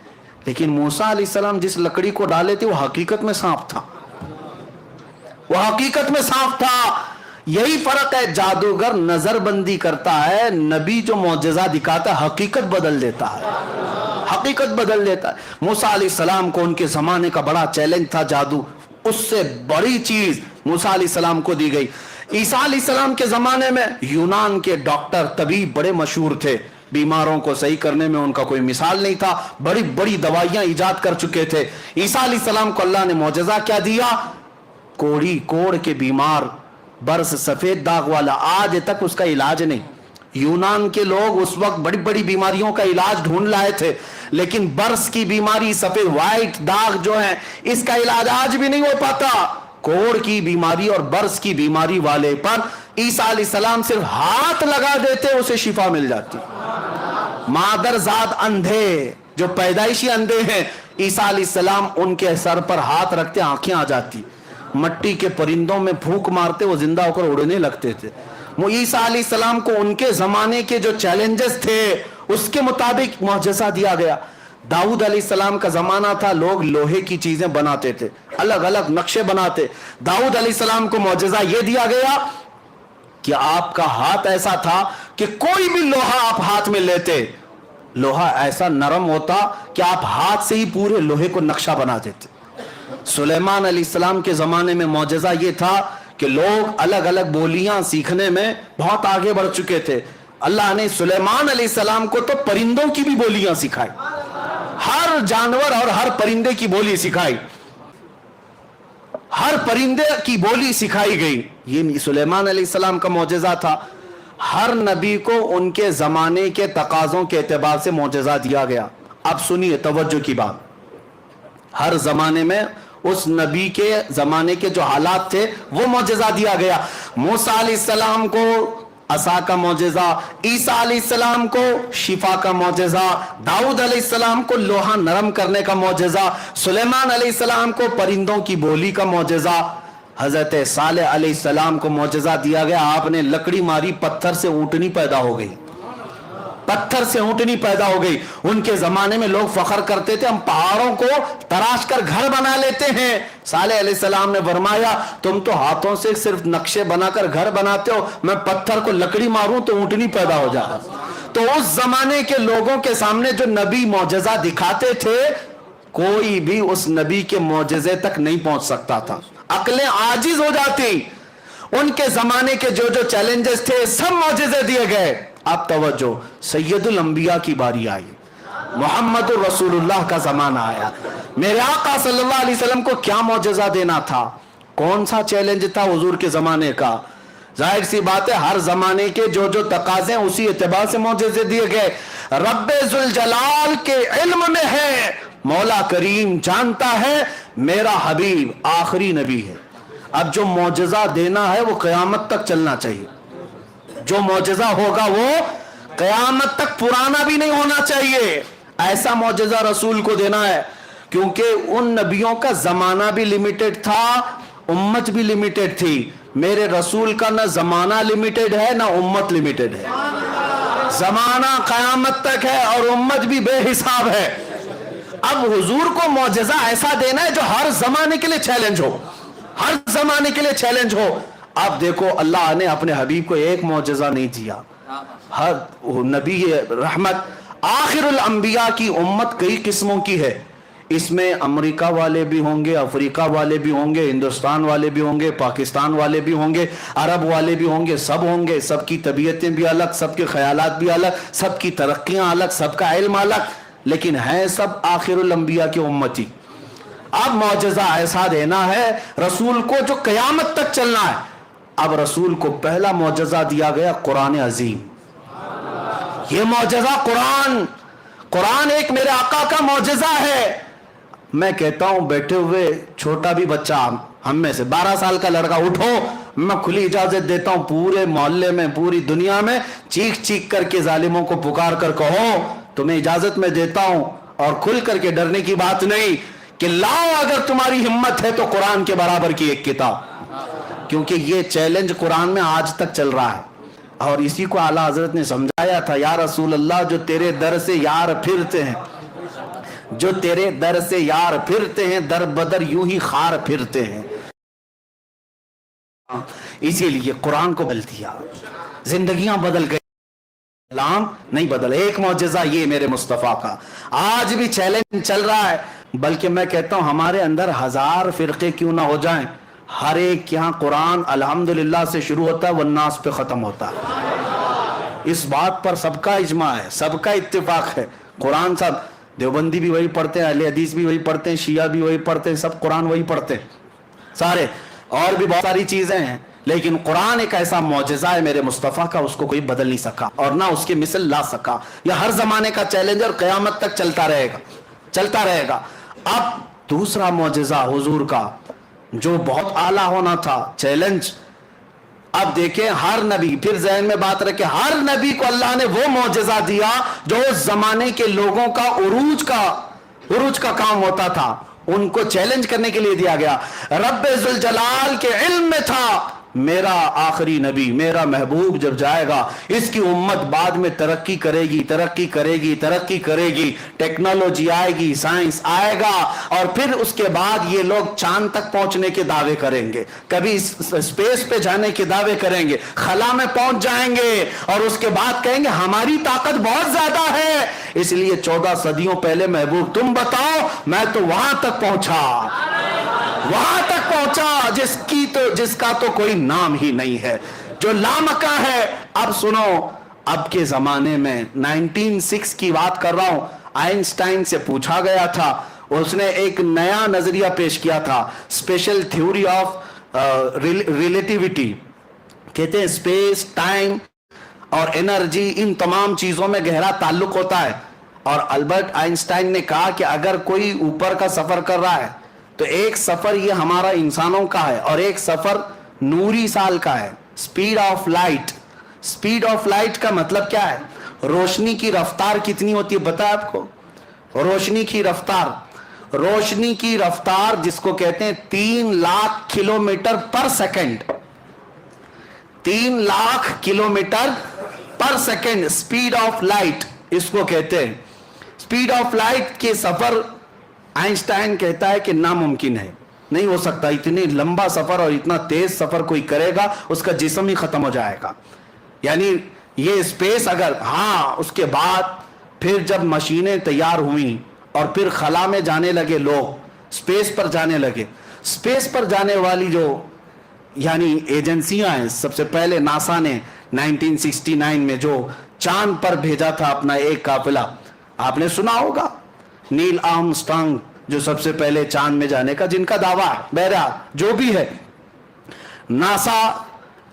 लेकिन मूसा अलैहिस्सलाम जिस लकड़ी को डाले थे वो हकीकत में सांप था, वो हकीकत में सांप था। यही फर्क है, जादूगर नजरबंदी करता है, नबी जो मौजज़ा दिखाता है हकीकत बदल देता है, हकीकत बदल देता है। मूसा अलैहिस्सलाम को उनके जमाने का बड़ा चैलेंज था जादू, उससे बड़ी चीज मूसा अलैहिस्सलाम को दी गई। ईसा अलैहिस्सलाम के जमाने में यूनान के डॉक्टर तबीब बड़े मशहूर थे, बीमारों को सही करने में उनका कोई मिसाल नहीं था, बड़ी बड़ी दवाइयां इजाद कर चुके थे। ईसा अलैहिस्सलाम को अल्लाह ने मौजज़ा क्या दिया? कोड़ी कोड़ के बीमार, बरस सफेद दाग वाला, आज तक उसका इलाज नहीं। यूनान के लोग उस वक्त बड़ी बड़ी बीमारियों का इलाज ढूंढ लाए थे, लेकिन बरस की बीमारी, सफेद व्हाइट दाग जो है, इसका इलाज आज भी नहीं हो पाता। कोड़ की बीमारी और बरस की बीमारी वाले पर ईसा अलैहिस्सलाम सिर्फ हाथ लगा देते उसे शिफा मिल जाती। मादरजाद अंधे जो पैदाइशी अंधे हैं, ईसा अलैहिस्सलाम उनके सर पर हाथ रखते आंखें आ जाती। मट्टी के परिंदों में फूंक मारते वो जिंदा होकर उड़ने लगते थे। ईसा अलैहिस्सलाम को उनके जमाने के जो चैलेंजेस थे उसके मुताबिक मौजज़ा दिया गया। दाऊद अलैहिस्सलाम का जमाना था, लोग लोहे की चीजें बनाते थे, अलग अलग नक्शे बनाते। दाऊद अलैहिस्सलाम को मौजज़ा यह दिया गया कि आपका हाथ ऐसा था कि कोई भी लोहा आप हाथ में लेते, लोहा ऐसा नरम होता कि आप हाथ से ही पूरे लोहे को नक्शा बना देते। सुलेमान अलैहिस्सलाम के जमाने में मौजज़ा ये था कि लोग अलग अलग बोलियां सीखने में बहुत आगे बढ़ चुके थे। अल्लाह ने सुलेमान अलैहिस्सलाम को तो परिंदों की भी बोलियां सिखाई, हर जानवर और हर परिंदे की बोली सिखाई, हर परिंदे की बोली सिखाई गई। ये सुलेमान अलैहिस्सलाम का मौजज़ा था। हर नबी को उनके जमाने के तकाजों के एतबार से मौजज़ा दिया गया। अब सुनिए तवज्जो की बात, हर जमाने में उस नबी के जमाने के जो हालात थे वो मौजज़ा दिया गया। मूसा अलैहिस्सलाम को असा का मौजज़ा, ईसा अलैहिस्सलाम को शिफा का मौजज़ा, दाऊद अलैहिस्सलाम को लोहा नरम करने का मौजज़ा, सुलेमान अलैहिस्सलाम को परिंदों की बोली का मौजज़ा, हजरत सालेह अलैहिस्सलाम को मौजज़ा दिया गया, आपने लकड़ी मारी, पत्थर से ऊंटनी पैदा हो गई, पत्थर से ऊंटनी पैदा हो गई। उनके जमाने में लोग फख्र करते थे, हम पहाड़ों को तराश कर घर बना लेते हैं। सालेह अलैहिस्सलाम ने फरमाया, तुम तो हाथों से सिर्फ नक्शे बनाकर घर बनाते हो, मैं पत्थर को लकड़ी मारूं तो ऊंटनी पैदा हो जाए। तो उस जमाने के लोगों के सामने जो नबी मौजज़ा दिखाते थे, कोई भी उस नबी के मौजज़े तक नहीं पहुंच सकता था, अक्लें आजिज हो जाती। उनके जमाने के जो जो चैलेंजेस थे सब मौजज़े दिए गए। अब तवज्जो, सैयदुल अंबिया की बारी आई, मोहम्मद रसूलुल्लाह का जमाना आया। मेरे आका सल्लल्लाहु अलैहि वसल्लम को क्या मौजज़ा देना था, कौन सा चैलेंज था हुजूर के जमाने का? जाहिर सी बात है, हर जमाने के जो जो तकाजे उसी एतबार से मौजज़े दिए गए। रब्बे जुल जलाल के इल्म में है, मौला करीम जानता है मेरा हबीब आखिरी नबी है। अब जो मौजज़ा देना है वो क़यामत तक चलना चाहिए, जो मौजज़ा होगा वो क़यामत तक पुराना भी नहीं होना चाहिए। ऐसा मौजज़ा रसूल को देना है, क्योंकि उन नबियों का जमाना भी लिमिटेड था, उम्मत भी लिमिटेड थी। मेरे रसूल का ना जमाना लिमिटेड है ना उम्मत लिमिटेड है, जमाना क़यामत तक है और उम्मत भी बेहिसाब है। अब हुजूर को मौजज़ा ऐसा देना है जो हर जमाने के लिए चैलेंज हो, हर जमाने के लिए चैलेंज हो। अब देखो, अल्लाह ने अपने हबीब को एक मौजज़ा नहीं दिया, हर नबी रहमत आखिरुल अंबिया की उम्मत कई किस्मों की है। इसमें अमेरिका वाले भी होंगे, अफ्रीका वाले भी होंगे, हिंदुस्तान वाले भी होंगे, पाकिस्तान वाले भी होंगे, अरब वाले भी होंगे, सब होंगे। सबकी तबीयतें भी अलग, सबके ख्यालात भी अलग, सबकी तरक्कियां अलग, सबका इल्म अलग, लेकिन है सब आखिरुल अंबिया की उम्मती। अब मौजज़ा ऐसा देना है रसूल को जो क़यामत तक चलना है। अब रसूल को पहला मौजज़ा दिया गया कुरान अजीम। ये मौजज़ा कुरान एक मेरे आका का मौजज़ा है। मैं कहता हूं बैठे हुए छोटा भी बच्चा, हम में से 12 साल का लड़का, उठो, मैं खुली इजाजत देता हूं, पूरे मोहल्ले में, पूरी दुनिया में चीख चीख करके जालिमों को पुकार कर कहो, तुम्हें इजाजत में देता हूं, और खुल करके डरने की बात नहीं कि लाओ अगर तुम्हारी हिम्मत है तो कुरान के बराबर की एक किताब, क्योंकि ये चैलेंज कुरान में आज तक चल रहा है। اور اسی کو आला हजरत ने समझाया था, या रसूल अल्लाह, जो तेरे दर से यार फिरते हैं, जो तेरे दर से यार फिरते हैं, दर बदर यूं ही खार फिरते हैं. इसीलिए कुरान को बदल दिया, जिंदगियां बदल गई, इस्लाम नहीं बदल. एक मौजज़ा ये मेरे मुस्तफ़ा का. आज भी चैलेंज चल रहा है, बल्कि मैं कहता हूं हमारे अंदर 1000 फिरके क्यों ना हो जाएं, हर एक के यहाँ कुरान अल्हम्दुलिल्लाह से शुरू होता है, वन्नास पे खत्म होता है. इस बात पर सबका इजमा है, सबका इत्तेफाक है. कुरान सब देवबंदी भी वही पढ़ते हैं, अहले हदीस भी वही पढ़ते हैं, शिया भी वही पढ़ते हैं, सब कुरान वही पढ़ते हैं सारे. और भी बहुत सारी चीजें हैं, लेकिन कुरान एक ऐसा मौजज़ा है मेरे मुस्तफ़ा का, उसको कोई बदल नहीं सका और ना उसके मिसल ला सका. यह हर जमाने का चैलेंज और क़यामत तक चलता रहेगा, चलता रहेगा. अब दूसरा मौजज़ा हुजूर का जो बहुत आला होना था, चैलेंज. अब देखें, हर नबी, फिर ज़हन में बात रखे, हर नबी को अल्लाह ने वो मौजज़ा दिया जो उस जमाने के लोगों का उरूज का काम होता था, उनको चैलेंज करने के लिए दिया गया. रब्बे जुल जलाल के इल्म में था, मेरा आखिरी नबी, मेरा महबूब जब जाएगा, इसकी उम्मत बाद में तरक्की करेगी, तरक्की करेगी, तरक्की करेगी, टेक्नोलॉजी आएगी, साइंस आएगा, और फिर उसके बाद ये लोग चांद तक पहुंचने के दावे करेंगे, कभी स्पेस पे जाने के दावे करेंगे, खला में पहुंच जाएंगे, और उसके बाद कहेंगे हमारी ताकत बहुत ज्यादा है, इसलिए 14 सदियों पहले महबूब तुम बताओ, मैं तो वहां तक पहुंचा, वहां तक पहुंचा जिसका तो कोई नाम ही नहीं है, जो लामका है. अब सुनो, अब के जमाने में 1906 की बात कर रहा हूं, आइंस्टाइन से पूछा गया था, उसने एक नया नजरिया पेश किया था, स्पेशल थ्योरी ऑफ रिलेटिविटी. कहते हैं स्पेस, टाइम और एनर्जी, इन तमाम चीजों में गहरा ताल्लुक होता है. और अल्बर्ट आइंस्टाइन ने कहा कि अगर कोई ऊपर का सफर कर रहा है तो एक सफर ये हमारा इंसानों का है और एक सफर नूरी साल का है. Speed of light, speed of light का मतलब क्या है? रोशनी की रफ्तार कितनी होती है पता है आपको? रोशनी की रफ्तार जिसको कहते हैं 3 लाख किलोमीटर पर सेकंड, 3 लाख किलोमीटर पर सेकंड स्पीड ऑफ लाइट इसको कहते हैं. स्पीड ऑफ लाइट के सफर आइंस्टाइन कहता है कि नामुमकिन है, नहीं हो सकता. इतनी लंबा सफर और इतना तेज सफर कोई करेगा उसका जिस्म ही खत्म हो जाएगा. यानी ये स्पेस अगर, हाँ, उसके बाद फिर जब मशीनें तैयार हुई और फिर खला में जाने लगे लोग, स्पेस पर जाने लगे, स्पेस पर जाने वाली जो यानी एजेंसियां हैं, सबसे पहले नासा ने 1969 में जो चांद पर भेजा था अपना एक काफिला, आपने सुना होगा, नील आर्मस्ट्रांग जो सबसे पहले चांद में जाने का जिनका दावा है. बहरहाल जो भी है, नासा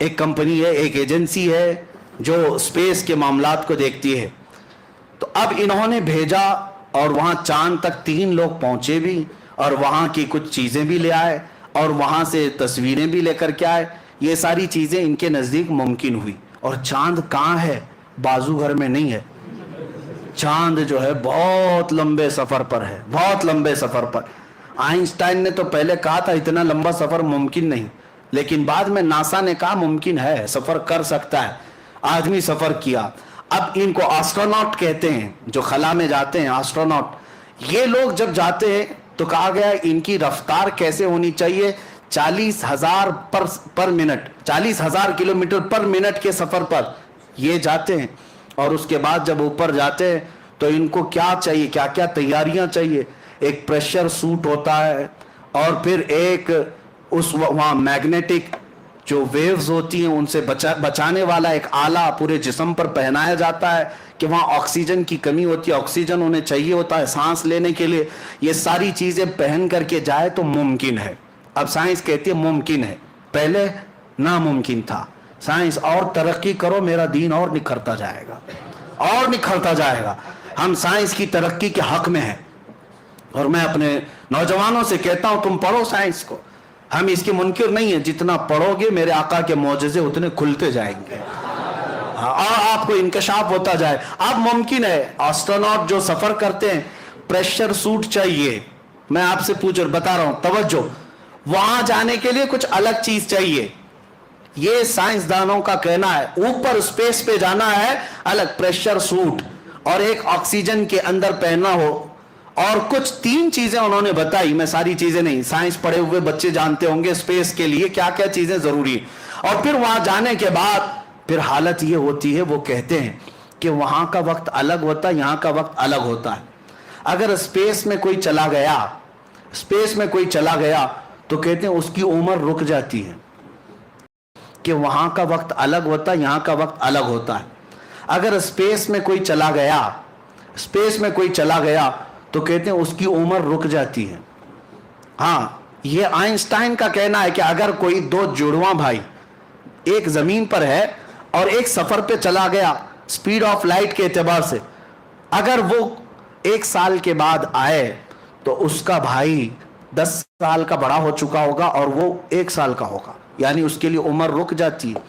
एक कंपनी है, एक एजेंसी है जो स्पेस के मामलात को देखती है. तो अब इन्होंने भेजा और वहां चांद तक 3 लोग पहुंचे भी और वहां की कुछ चीजें भी ले आए और वहां से तस्वीरें भी लेकर के आए. ये सारी चीजें इनके नजदीक मुमकिन हुई. और चांद कहां है? बाजूगर में नहीं है. चांद जो है बहुत लंबे सफर पर है, बहुत लंबे सफर पर. आइंस्टाइन ने तो पहले कहा था इतना लंबा सफर मुमकिन नहीं, लेकिन बाद में नासा ने कहा मुमकिन है, सफर कर सकता है. आदमी सफर किया. अब इनको एस्ट्रोनॉट कहते हैं, जो खला में जाते हैं, एस्ट्रोनॉट. ये लोग जब जाते हैं तो कहा गया इनकी रफ्तार कैसे होनी चाहिए? 40,000 पर मिनट, 40,000 किलोमीटर पर मिनट के सफर पर ये जाते हैं. और उसके बाद जब ऊपर जाते हैं तो इनको क्या चाहिए, क्या क्या तैयारियां चाहिए? एक प्रेशर सूट होता है और फिर एक उस वहां मैग्नेटिक जो वेव्स होती हैं उनसे बचाने वाला एक आला पूरे जिस्म पर पहनाया जाता है कि वहां ऑक्सीजन की कमी होती है, ऑक्सीजन उन्हें चाहिए होता है सांस लेने के लिए. ये सारी चीजें पहन करके जाए तो मुमकिन है. अब साइंस कहती है मुमकिन है, पहले नामुमकिन था. साइंस और तरक्की करो, मेरा दीन और निखरता जाएगा, और निखरता जाएगा. हम साइंस की तरक्की के हक में हैं और मैं अपने नौजवानों से कहता हूं तुम पढ़ो साइंस को, हम इसके मुनकिर नहीं है. जितना पढ़ोगे मेरे आका के मौजज़े उतने खुलते जाएंगे और आपको इंकशाफ होता जाए. अब मुमकिन है. एस्ट्रोनॉट जो सफर करते हैं प्रेशर सूट चाहिए. मैं आपसे पूछ और बता रहा हूं, तवज्जो, वहां जाने के लिए कुछ अलग चीज चाहिए. ये साइंसदानों का कहना है। ऊपर स्पेस पे जाना है, अलग प्रेशर सूट और एक ऑक्सीजन के अंदर पहनना हो, और कुछ 3 चीजें उन्होंने बताई। मैं सारी चीजें नहीं, साइंस पढ़े हुए बच्चे जानते होंगे स्पेस के लिए क्या क्या चीजें जरूरी है। और फिर वहां जाने के बाद फिर हालत ये होती है, वो कहते हैं कि वहां का वक्त अलग होता है, यहां का वक्त अलग होता है। अगर स्पेस में कोई चला गया, स्पेस में कोई चला गया तो कहते हैं उसकी उम्र रुक जाती है, कि वहां का वक्त अलग होता है, यहां का वक्त अलग होता है। अगर स्पेस में कोई चला गया, स्पेस में कोई चला गया तो कहते हैं उसकी उम्र रुक जाती है। हाँ, ये आइंस्टाइन का कहना है कि अगर कोई 2 जुड़वा भाई, एक जमीन पर है और एक सफर पे चला गया स्पीड ऑफ लाइट के एतबार से, अगर वो 1 साल के बाद आए तो उसका भाई 10 साल का बड़ा हो चुका होगा और वो 1 साल का होगा, यानी उसके लिए उम्र रुक जाती है।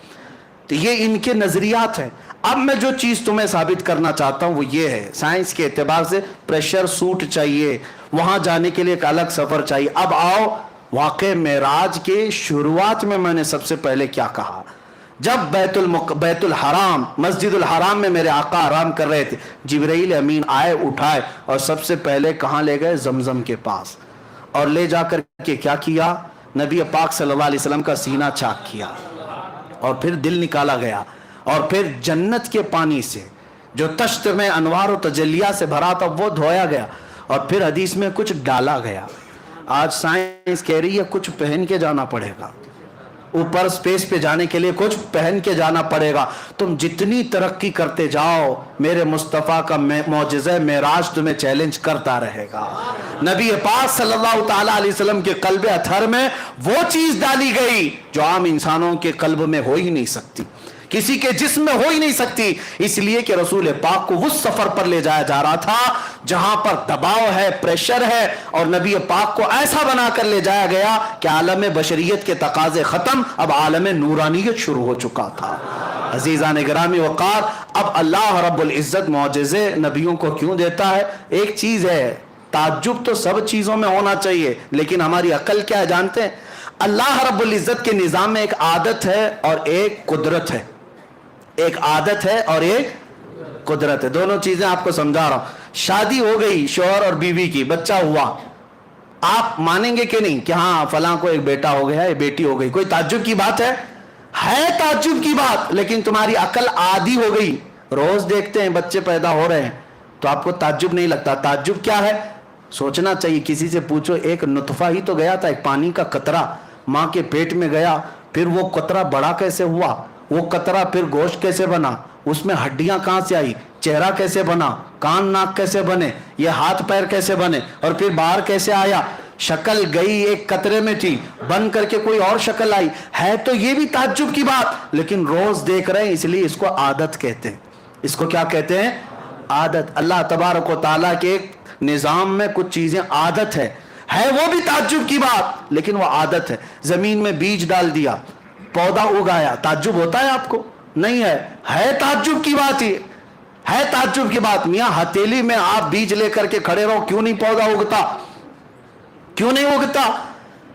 तो ये इनके नजरियात हैं। अब मैं जो चीज तुम्हें साबित करना चाहता हूं वो ये है, साइंस के एतबार से प्रेशर सूट चाहिए, वहां जाने के लिए एक अलग सफर चाहिए। अब आओ वाक़े मेराज के शुरुआत में मैंने सबसे पहले क्या कहा, जब बैतुल हराम, मस्जिदुल हराम में मेरे आका आराम कर रहे थे, जिब्राइल अमीन आए, उठाए और सबसे पहले कहां ले गए, जमजम के पास, और ले जाकर के क्या किया, नबी पाक सल्लल्लाहु अलैहि वसल्लम का सीना चाक किया, और फिर दिल निकाला गया, और फिर जन्नत के पानी से जो तश्त में अनवार और तजलिया से भरा था वो धोया गया, और फिर हदीस में कुछ डाला गया। आज साइंस कह रही है कुछ पहन के जाना पड़ेगा, ऊपर स्पेस पे जाने के लिए कुछ पहन के जाना पड़ेगा। तुम जितनी तरक्की करते जाओ, मेरे मुस्तफ़ा का मौजिज़ा मेराज तुम्हें चैलेंज करता रहेगा। नबी पाक सल्लल्लाहु ताला अलैहि वसल्लम के कल्बे अथर में वो चीज डाली गई जो आम इंसानों के कल्ब में हो ही नहीं सकती, किसी के जिस्म में हो ही नहीं सकती, इसलिए कि रसूल पाक को उस सफर पर ले जाया जा रहा था जहां पर दबाव है, प्रेशर है, और नबी पाक को ऐसा बनाकर ले जाया गया कि आलम बशरियत के तकाजे खत्म, अब आलम नूरानियत शुरू हो चुका था। अजीजान गिरामी वक़ार, अब अल्लाह रब्बुल इज्जत मौजिज़े नबियों को क्यों देता है? एक चीज है, ताज्जुब तो सब चीजों में होना चाहिए, लेकिन हमारी अकल क्या है जानते हैं? अल्लाह रब्बुल इज्जत के निजाम में एक आदत है और एक कुदरत है, एक आदत है और एक कुदरत है। दोनों चीजें आपको समझा रहा हूं। शादी हो गई शौहर और बीवी की, बच्चा हुआ, आप मानेंगे कि नहीं कि हाँ फलां को एक बेटा हो गया, एक बेटी हो गई, कोई ताज्जुब की बात है ताज्जुब की बात, लेकिन तुम्हारी अकल आदी हो गई, रोज देखते हैं बच्चे पैदा हो रहे हैं तो आपको ताज्जुब नहीं लगता। ताज्जुब क्या है? सोचना चाहिए, किसी से पूछो, एक नुतफा ही तो गया था, एक पानी का कतरा माँ के पेट में गया, फिर वो कतरा बड़ा कैसे हुआ, वो कतरा फिर गोश्त कैसे बना, उसमें हड्डियां कहां से आई, चेहरा कैसे बना, कान नाक कैसे बने, ये हाथ पैर कैसे बने, और फिर बाहर कैसे आया, शक्ल गई एक कतरे में थी, बन करके कोई और शक्ल आई, है तो ये भी ताज्जुब की बात, लेकिन रोज देख रहे हैं इसलिए इसको आदत कहते हैं। इसको क्या कहते हैं? आदत। अल्लाह तबारक व तआला के निजाम में कुछ चीजें आदत है वो भी ताज्जुब की बात, लेकिन वो आदत है। जमीन में बीज डाल दिया, पौधा उगाया, ताज्जुब होता है आपको? नहीं है ताज्जुब की बात, ही है ताज्जुब की बात। मियां हथेली में आप बीज लेकर के खड़े रहो, क्यों नहीं पौधा उगता? क्यों नहीं उगता?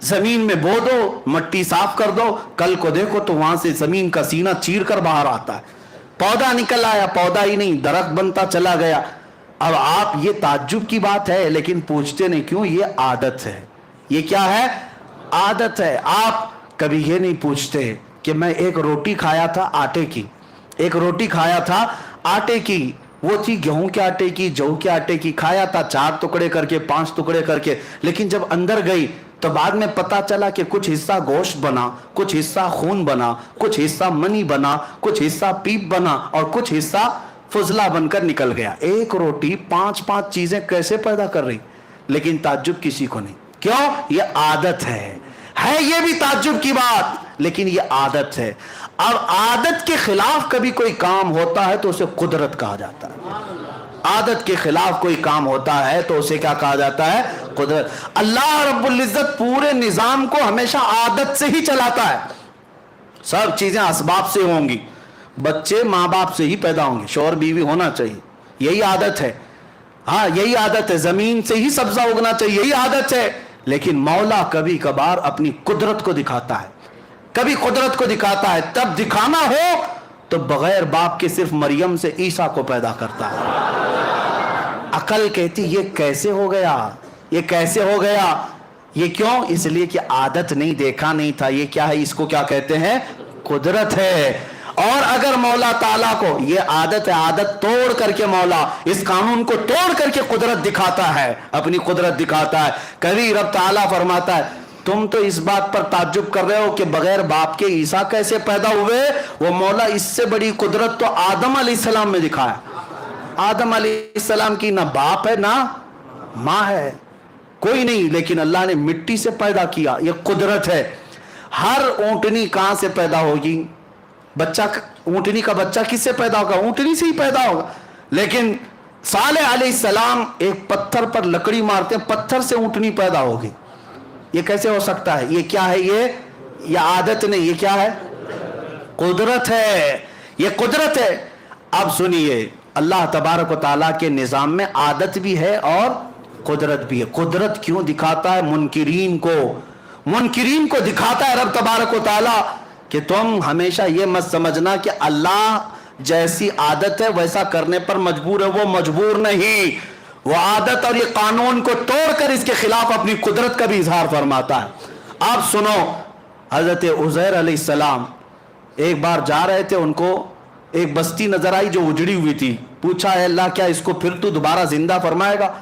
जमीन में बो दो, मट्टी साफ कर दो, कल को देखो तो वहां से जमीन का सीना चीर कर बाहर आता है, पौधा निकल आया, पौधा ही नहीं दरख्त बनता चला गया। अब आप, ये ताज्जुब की बात है, लेकिन पूछते नहीं क्यों? ये आदत है। ये क्या है? आदत है। आप कभी ये नहीं पूछते कि मैं एक रोटी खाया था आटे की, एक रोटी खाया था आटे की, वो थी गेहूं के आटे की, जौ के आटे की, खाया था 4 टुकड़े करके, 5 टुकड़े करके, लेकिन जब अंदर गई तो बाद में पता चला कि कुछ हिस्सा गोश्त बना, कुछ हिस्सा खून बना, कुछ हिस्सा मनी बना, कुछ हिस्सा पीप बना, और कुछ हिस्सा फुजला बनकर निकल गया। एक रोटी 5-5 चीजें कैसे पैदा कर रही? लेकिन ताज्जुब किसी को नहीं। क्यों? ये आदत है ये भी ताज्जुब की बात, लेकिन ये आदत है। अब आदत के खिलाफ कभी कोई काम होता है तो उसे कुदरत कहा जाता है। आदत के खिलाफ कोई काम होता है तो उसे क्या कहा जाता है? कुदरत। अल्लाह रब्बुल इज्जत पूरे निजाम को हमेशा आदत से ही चलाता है। सब चीजें असबाब से होंगी, बच्चे माँ बाप से ही पैदा होंगे, शौहर बीवी होना चाहिए, यही आदत है। हाँ, यही आदत है। जमीन से ही सब्जा उगना चाहिए, यही आदत है। लेकिन मौला कभी कभार अपनी कुदरत को दिखाता है। कभी कुदरत को दिखाता है, तब दिखाना हो तो बगैर बाप के सिर्फ मरियम से ईसा को पैदा करता है। अकल कहती ये कैसे हो गया, ये कैसे हो गया, ये क्यों? इसलिए कि आदत नहीं, देखा नहीं था। ये क्या है? इसको क्या कहते हैं? कुदरत है। और अगर मौला ताला को ये आदत है, आदत तोड़ करके मौला इस कानून को तोड़ करके कुदरत दिखाता है, अपनी कुदरत दिखाता है। कभी रब ताला फरमाता है तुम तो इस बात पर ताज्जुब कर रहे हो कि बगैर बाप के ईसा कैसे पैदा हुए, वो मौला इससे बड़ी कुदरत तो आदम अलैहिस्सलाम में दिखाया। आदम अलैहिस्सलाम की ना बाप है ना माँ है, कोई नहीं, लेकिन अल्लाह ने मिट्टी से पैदा किया, ये कुदरत है। हर ऊंटनी कहां से पैदा होगी? बच्चा, ऊंटनी का बच्चा किससे पैदा होगा? ऊंटनी से ही पैदा होगा। लेकिन सालेह अलैहिस्सलाम एक पत्थर पर लकड़ी मारते हैं, पत्थर से ऊंटनी पैदा होगी। ये कैसे हो सकता है? ये क्या है? ये आदत नहीं, ये क्या है? कुदरत है, ये कुदरत है। अब सुनिए, अल्लाह तबारक व तआला के निजाम में आदत भी है और कुदरत भी है। कुदरत क्यों दिखाता है? मुनकिरीन को दिखाता है रब तबारक व तआला कि तुम हमेशा ये मत समझना कि अल्लाह जैसी आदत है वैसा करने पर मजबूर है। वो मजबूर नहीं, वो आदत और ये कानून को तोड़कर इसके खिलाफ अपनी कुदरत का भी इजहार फरमाता है। आप सुनो, हजरत उज़ैर अलैहिस्सलाम एक बार जा रहे थे, उनको एक बस्ती नजर आई जो उजड़ी हुई थी। पूछा है अल्लाह क्या इसको फिर तू दोबारा जिंदा फरमाएगा?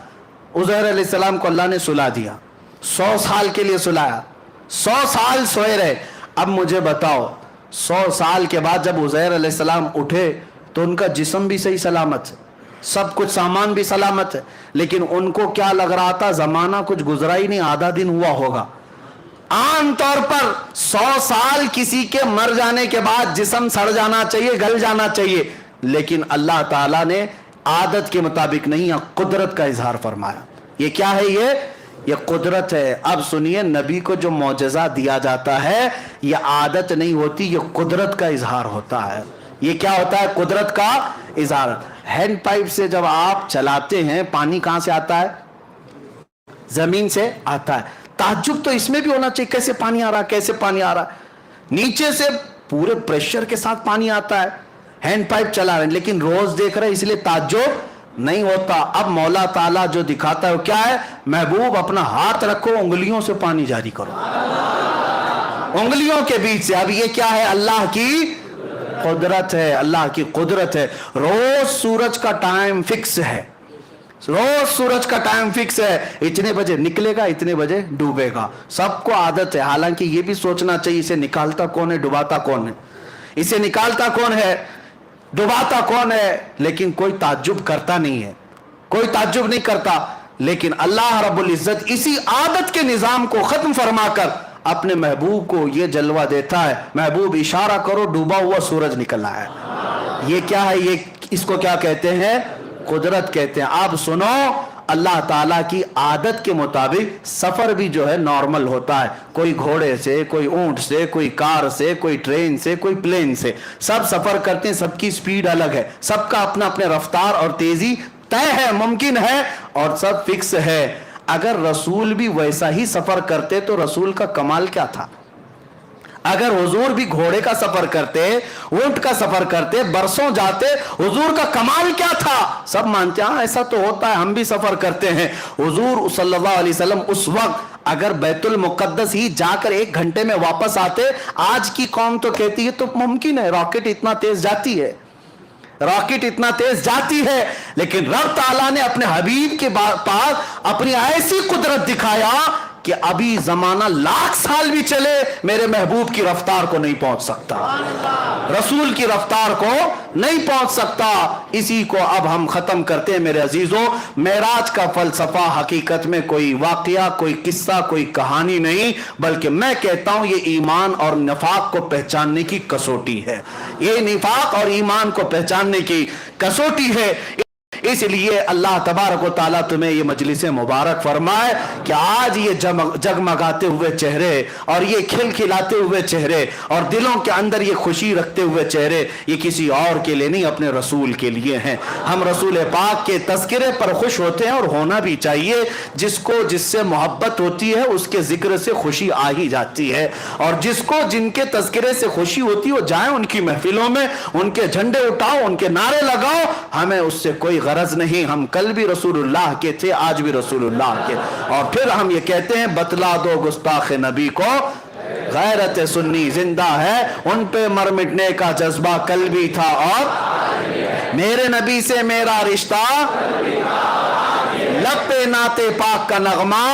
उज़ैर अलैहिस्सलाम को अल्लाह ने सुला दिया, 100 साल के लिए सुलाया। 100 साल सोए रहे। अब मुझे बताओ, 100 साल के बाद जब उज़ैर अलैहिस्सलाम उठे तो उनका जिस्म भी सही सलामत है, सब कुछ सामान भी सलामत है, लेकिन उनको क्या लग रहा था? जमाना कुछ गुजरा ही नहीं, आधा दिन हुआ होगा। आम तौर पर 100 साल किसी के मर जाने के बाद जिस्म सड़ जाना चाहिए, गल जाना चाहिए, लेकिन अल्लाह ताला ने आदत के मुताबिक नहीं, कुदरत का इजहार फरमाया। ये क्या है? ये कुदरत है। अब सुनिए, नबी को जो मौजज़ा दिया जाता है ये आदत नहीं होती, ये कुदरत का इजहार होता है। ये क्या होता है? कुदरत का इजहार। हैंड पाइप से जब आप चलाते हैं, पानी कहां से आता है? जमीन से आता है। ताज्जुब तो इसमें भी होना चाहिए, कैसे पानी आ रहा है, कैसे पानी आ रहा है? नीचे से पूरे प्रेशर के साथ पानी आता है, हैंड पाइप चला रहे हैं, लेकिन रोज देख रहे हैं, इसलिए ताज्जुब नहीं होता। अब मौला ताला जो दिखाता है वो क्या है? महबूब अपना हाथ रखो, उंगलियों से पानी जारी करो, उंगलियों के बीच से। अब ये क्या है? अल्लाह की कुदरत है, अल्लाह की कुदरत है। रोज सूरज का टाइम फिक्स है, रोज सूरज का टाइम फिक्स है, इतने बजे निकलेगा, इतने बजे डूबेगा, सबको आदत है। हालांकि ये भी सोचना चाहिए इसे निकालता कौन है, डुबाता कौन है? इसे निकालता कौन है, डुबाता कौन है? लेकिन कोई ताज्जुब करता नहीं है, कोई ताज्जुब नहीं करता। लेकिन अल्लाह रब्बुल इज्जत इसी आदत के निजाम को खत्म फरमाकर अपने महबूब को ये जलवा देता है, महबूब इशारा करो, डूबा हुआ सूरज निकलना है। ये क्या है? ये इसको क्या कहते हैं? कुदरत कहते हैं। आप सुनो, अल्लाह ताला की आदत के मुताबिक सफर भी जो है नॉर्मल होता है। कोई घोड़े से, कोई ऊंट से, कोई कार से, कोई ट्रेन से, कोई प्लेन से, सब सफर करते हैं, सबकी स्पीड अलग है, सबका अपना अपने रफ्तार और तेजी तय है, मुमकिन है और सब फिक्स है। अगर रसूल भी वैसा ही सफर करते तो रसूल का कमाल क्या था? अगर हुजूर भी घोड़े का सफर करते, ऊंट का सफर करते, बरसों जाते, हुजूर का कमाल क्या था? सब मानते हैं ऐसा तो होता है, हम भी सफर करते हैं। हुजूर सल्लल्लाहु अलैहि वसल्लम उस वक्त अगर बैतुल मुकद्दस ही जाकर 1 घंटे में वापस आते, आज की कौम तो कहती है तो मुमकिन है, रॉकेट इतना तेज जाती है, रॉकेट इतना तेज जाती है। लेकिन रब ताला ने अपने हबीब के पास अपनी ऐसी कुदरत दिखाया कि अभी जमाना 1,00,000 साल भी चले, मेरे महबूब की रफ्तार को नहीं पहुंच सकता, रसूल की रफ्तार को नहीं पहुंच सकता। इसी को अब हम खत्म करते हैं मेरे अजीजों। मेराज का फलसफा हकीकत में कोई वाकया, कोई किस्सा, कोई कहानी नहीं, बल्कि मैं कहता हूं ये ईमान और निफाक को पहचानने की कसौटी है। ये निफाक और ईमान को पहचानने की कसौटी है। इसलिए अल्लाह तबारक व तआला तुम्हें ये मजलिस मुबारक फरमाए कि आज ये जगमगाते हुए चेहरे और ये खिलखिलाते हुए चेहरे और दिलों के अंदर ये खुशी रखते हुए चेहरे ये किसी और के लिए नहीं, अपने रसूल के लिए हैं। हम रसूल पाक के तज़किरे पर खुश होते हैं और होना भी चाहिए। जिसको जिससे मोहब्बत होती है उसके जिक्र से खुशी आ ही जाती है, और जिसको जिनके तज़किरे से खुशी होती है वो जाए उनकी महफिलों में, उनके झंडे उठाओ, उनके नारे लगाओ, हमें उससे कोई गरज नहीं। हम कल भी रसूलुल्लाह के थे, आज भी रसूलुल्लाह के। और फिर हम ये कहते हैं बतला दो गुस्ताख नबी को गैरत सुन्नी जिंदा है, उन पे मर मिटने का जज्बा कल भी था और मेरे नबी से मेरा रिश्ता, लब पे नाते पाक का नगमा,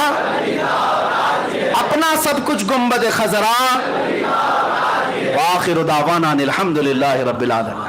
अपना सब कुछ गुंबद खजरा। व आखिर दावाना अनिल हम्दुलिल्लाहि रब्बिल आलमीन।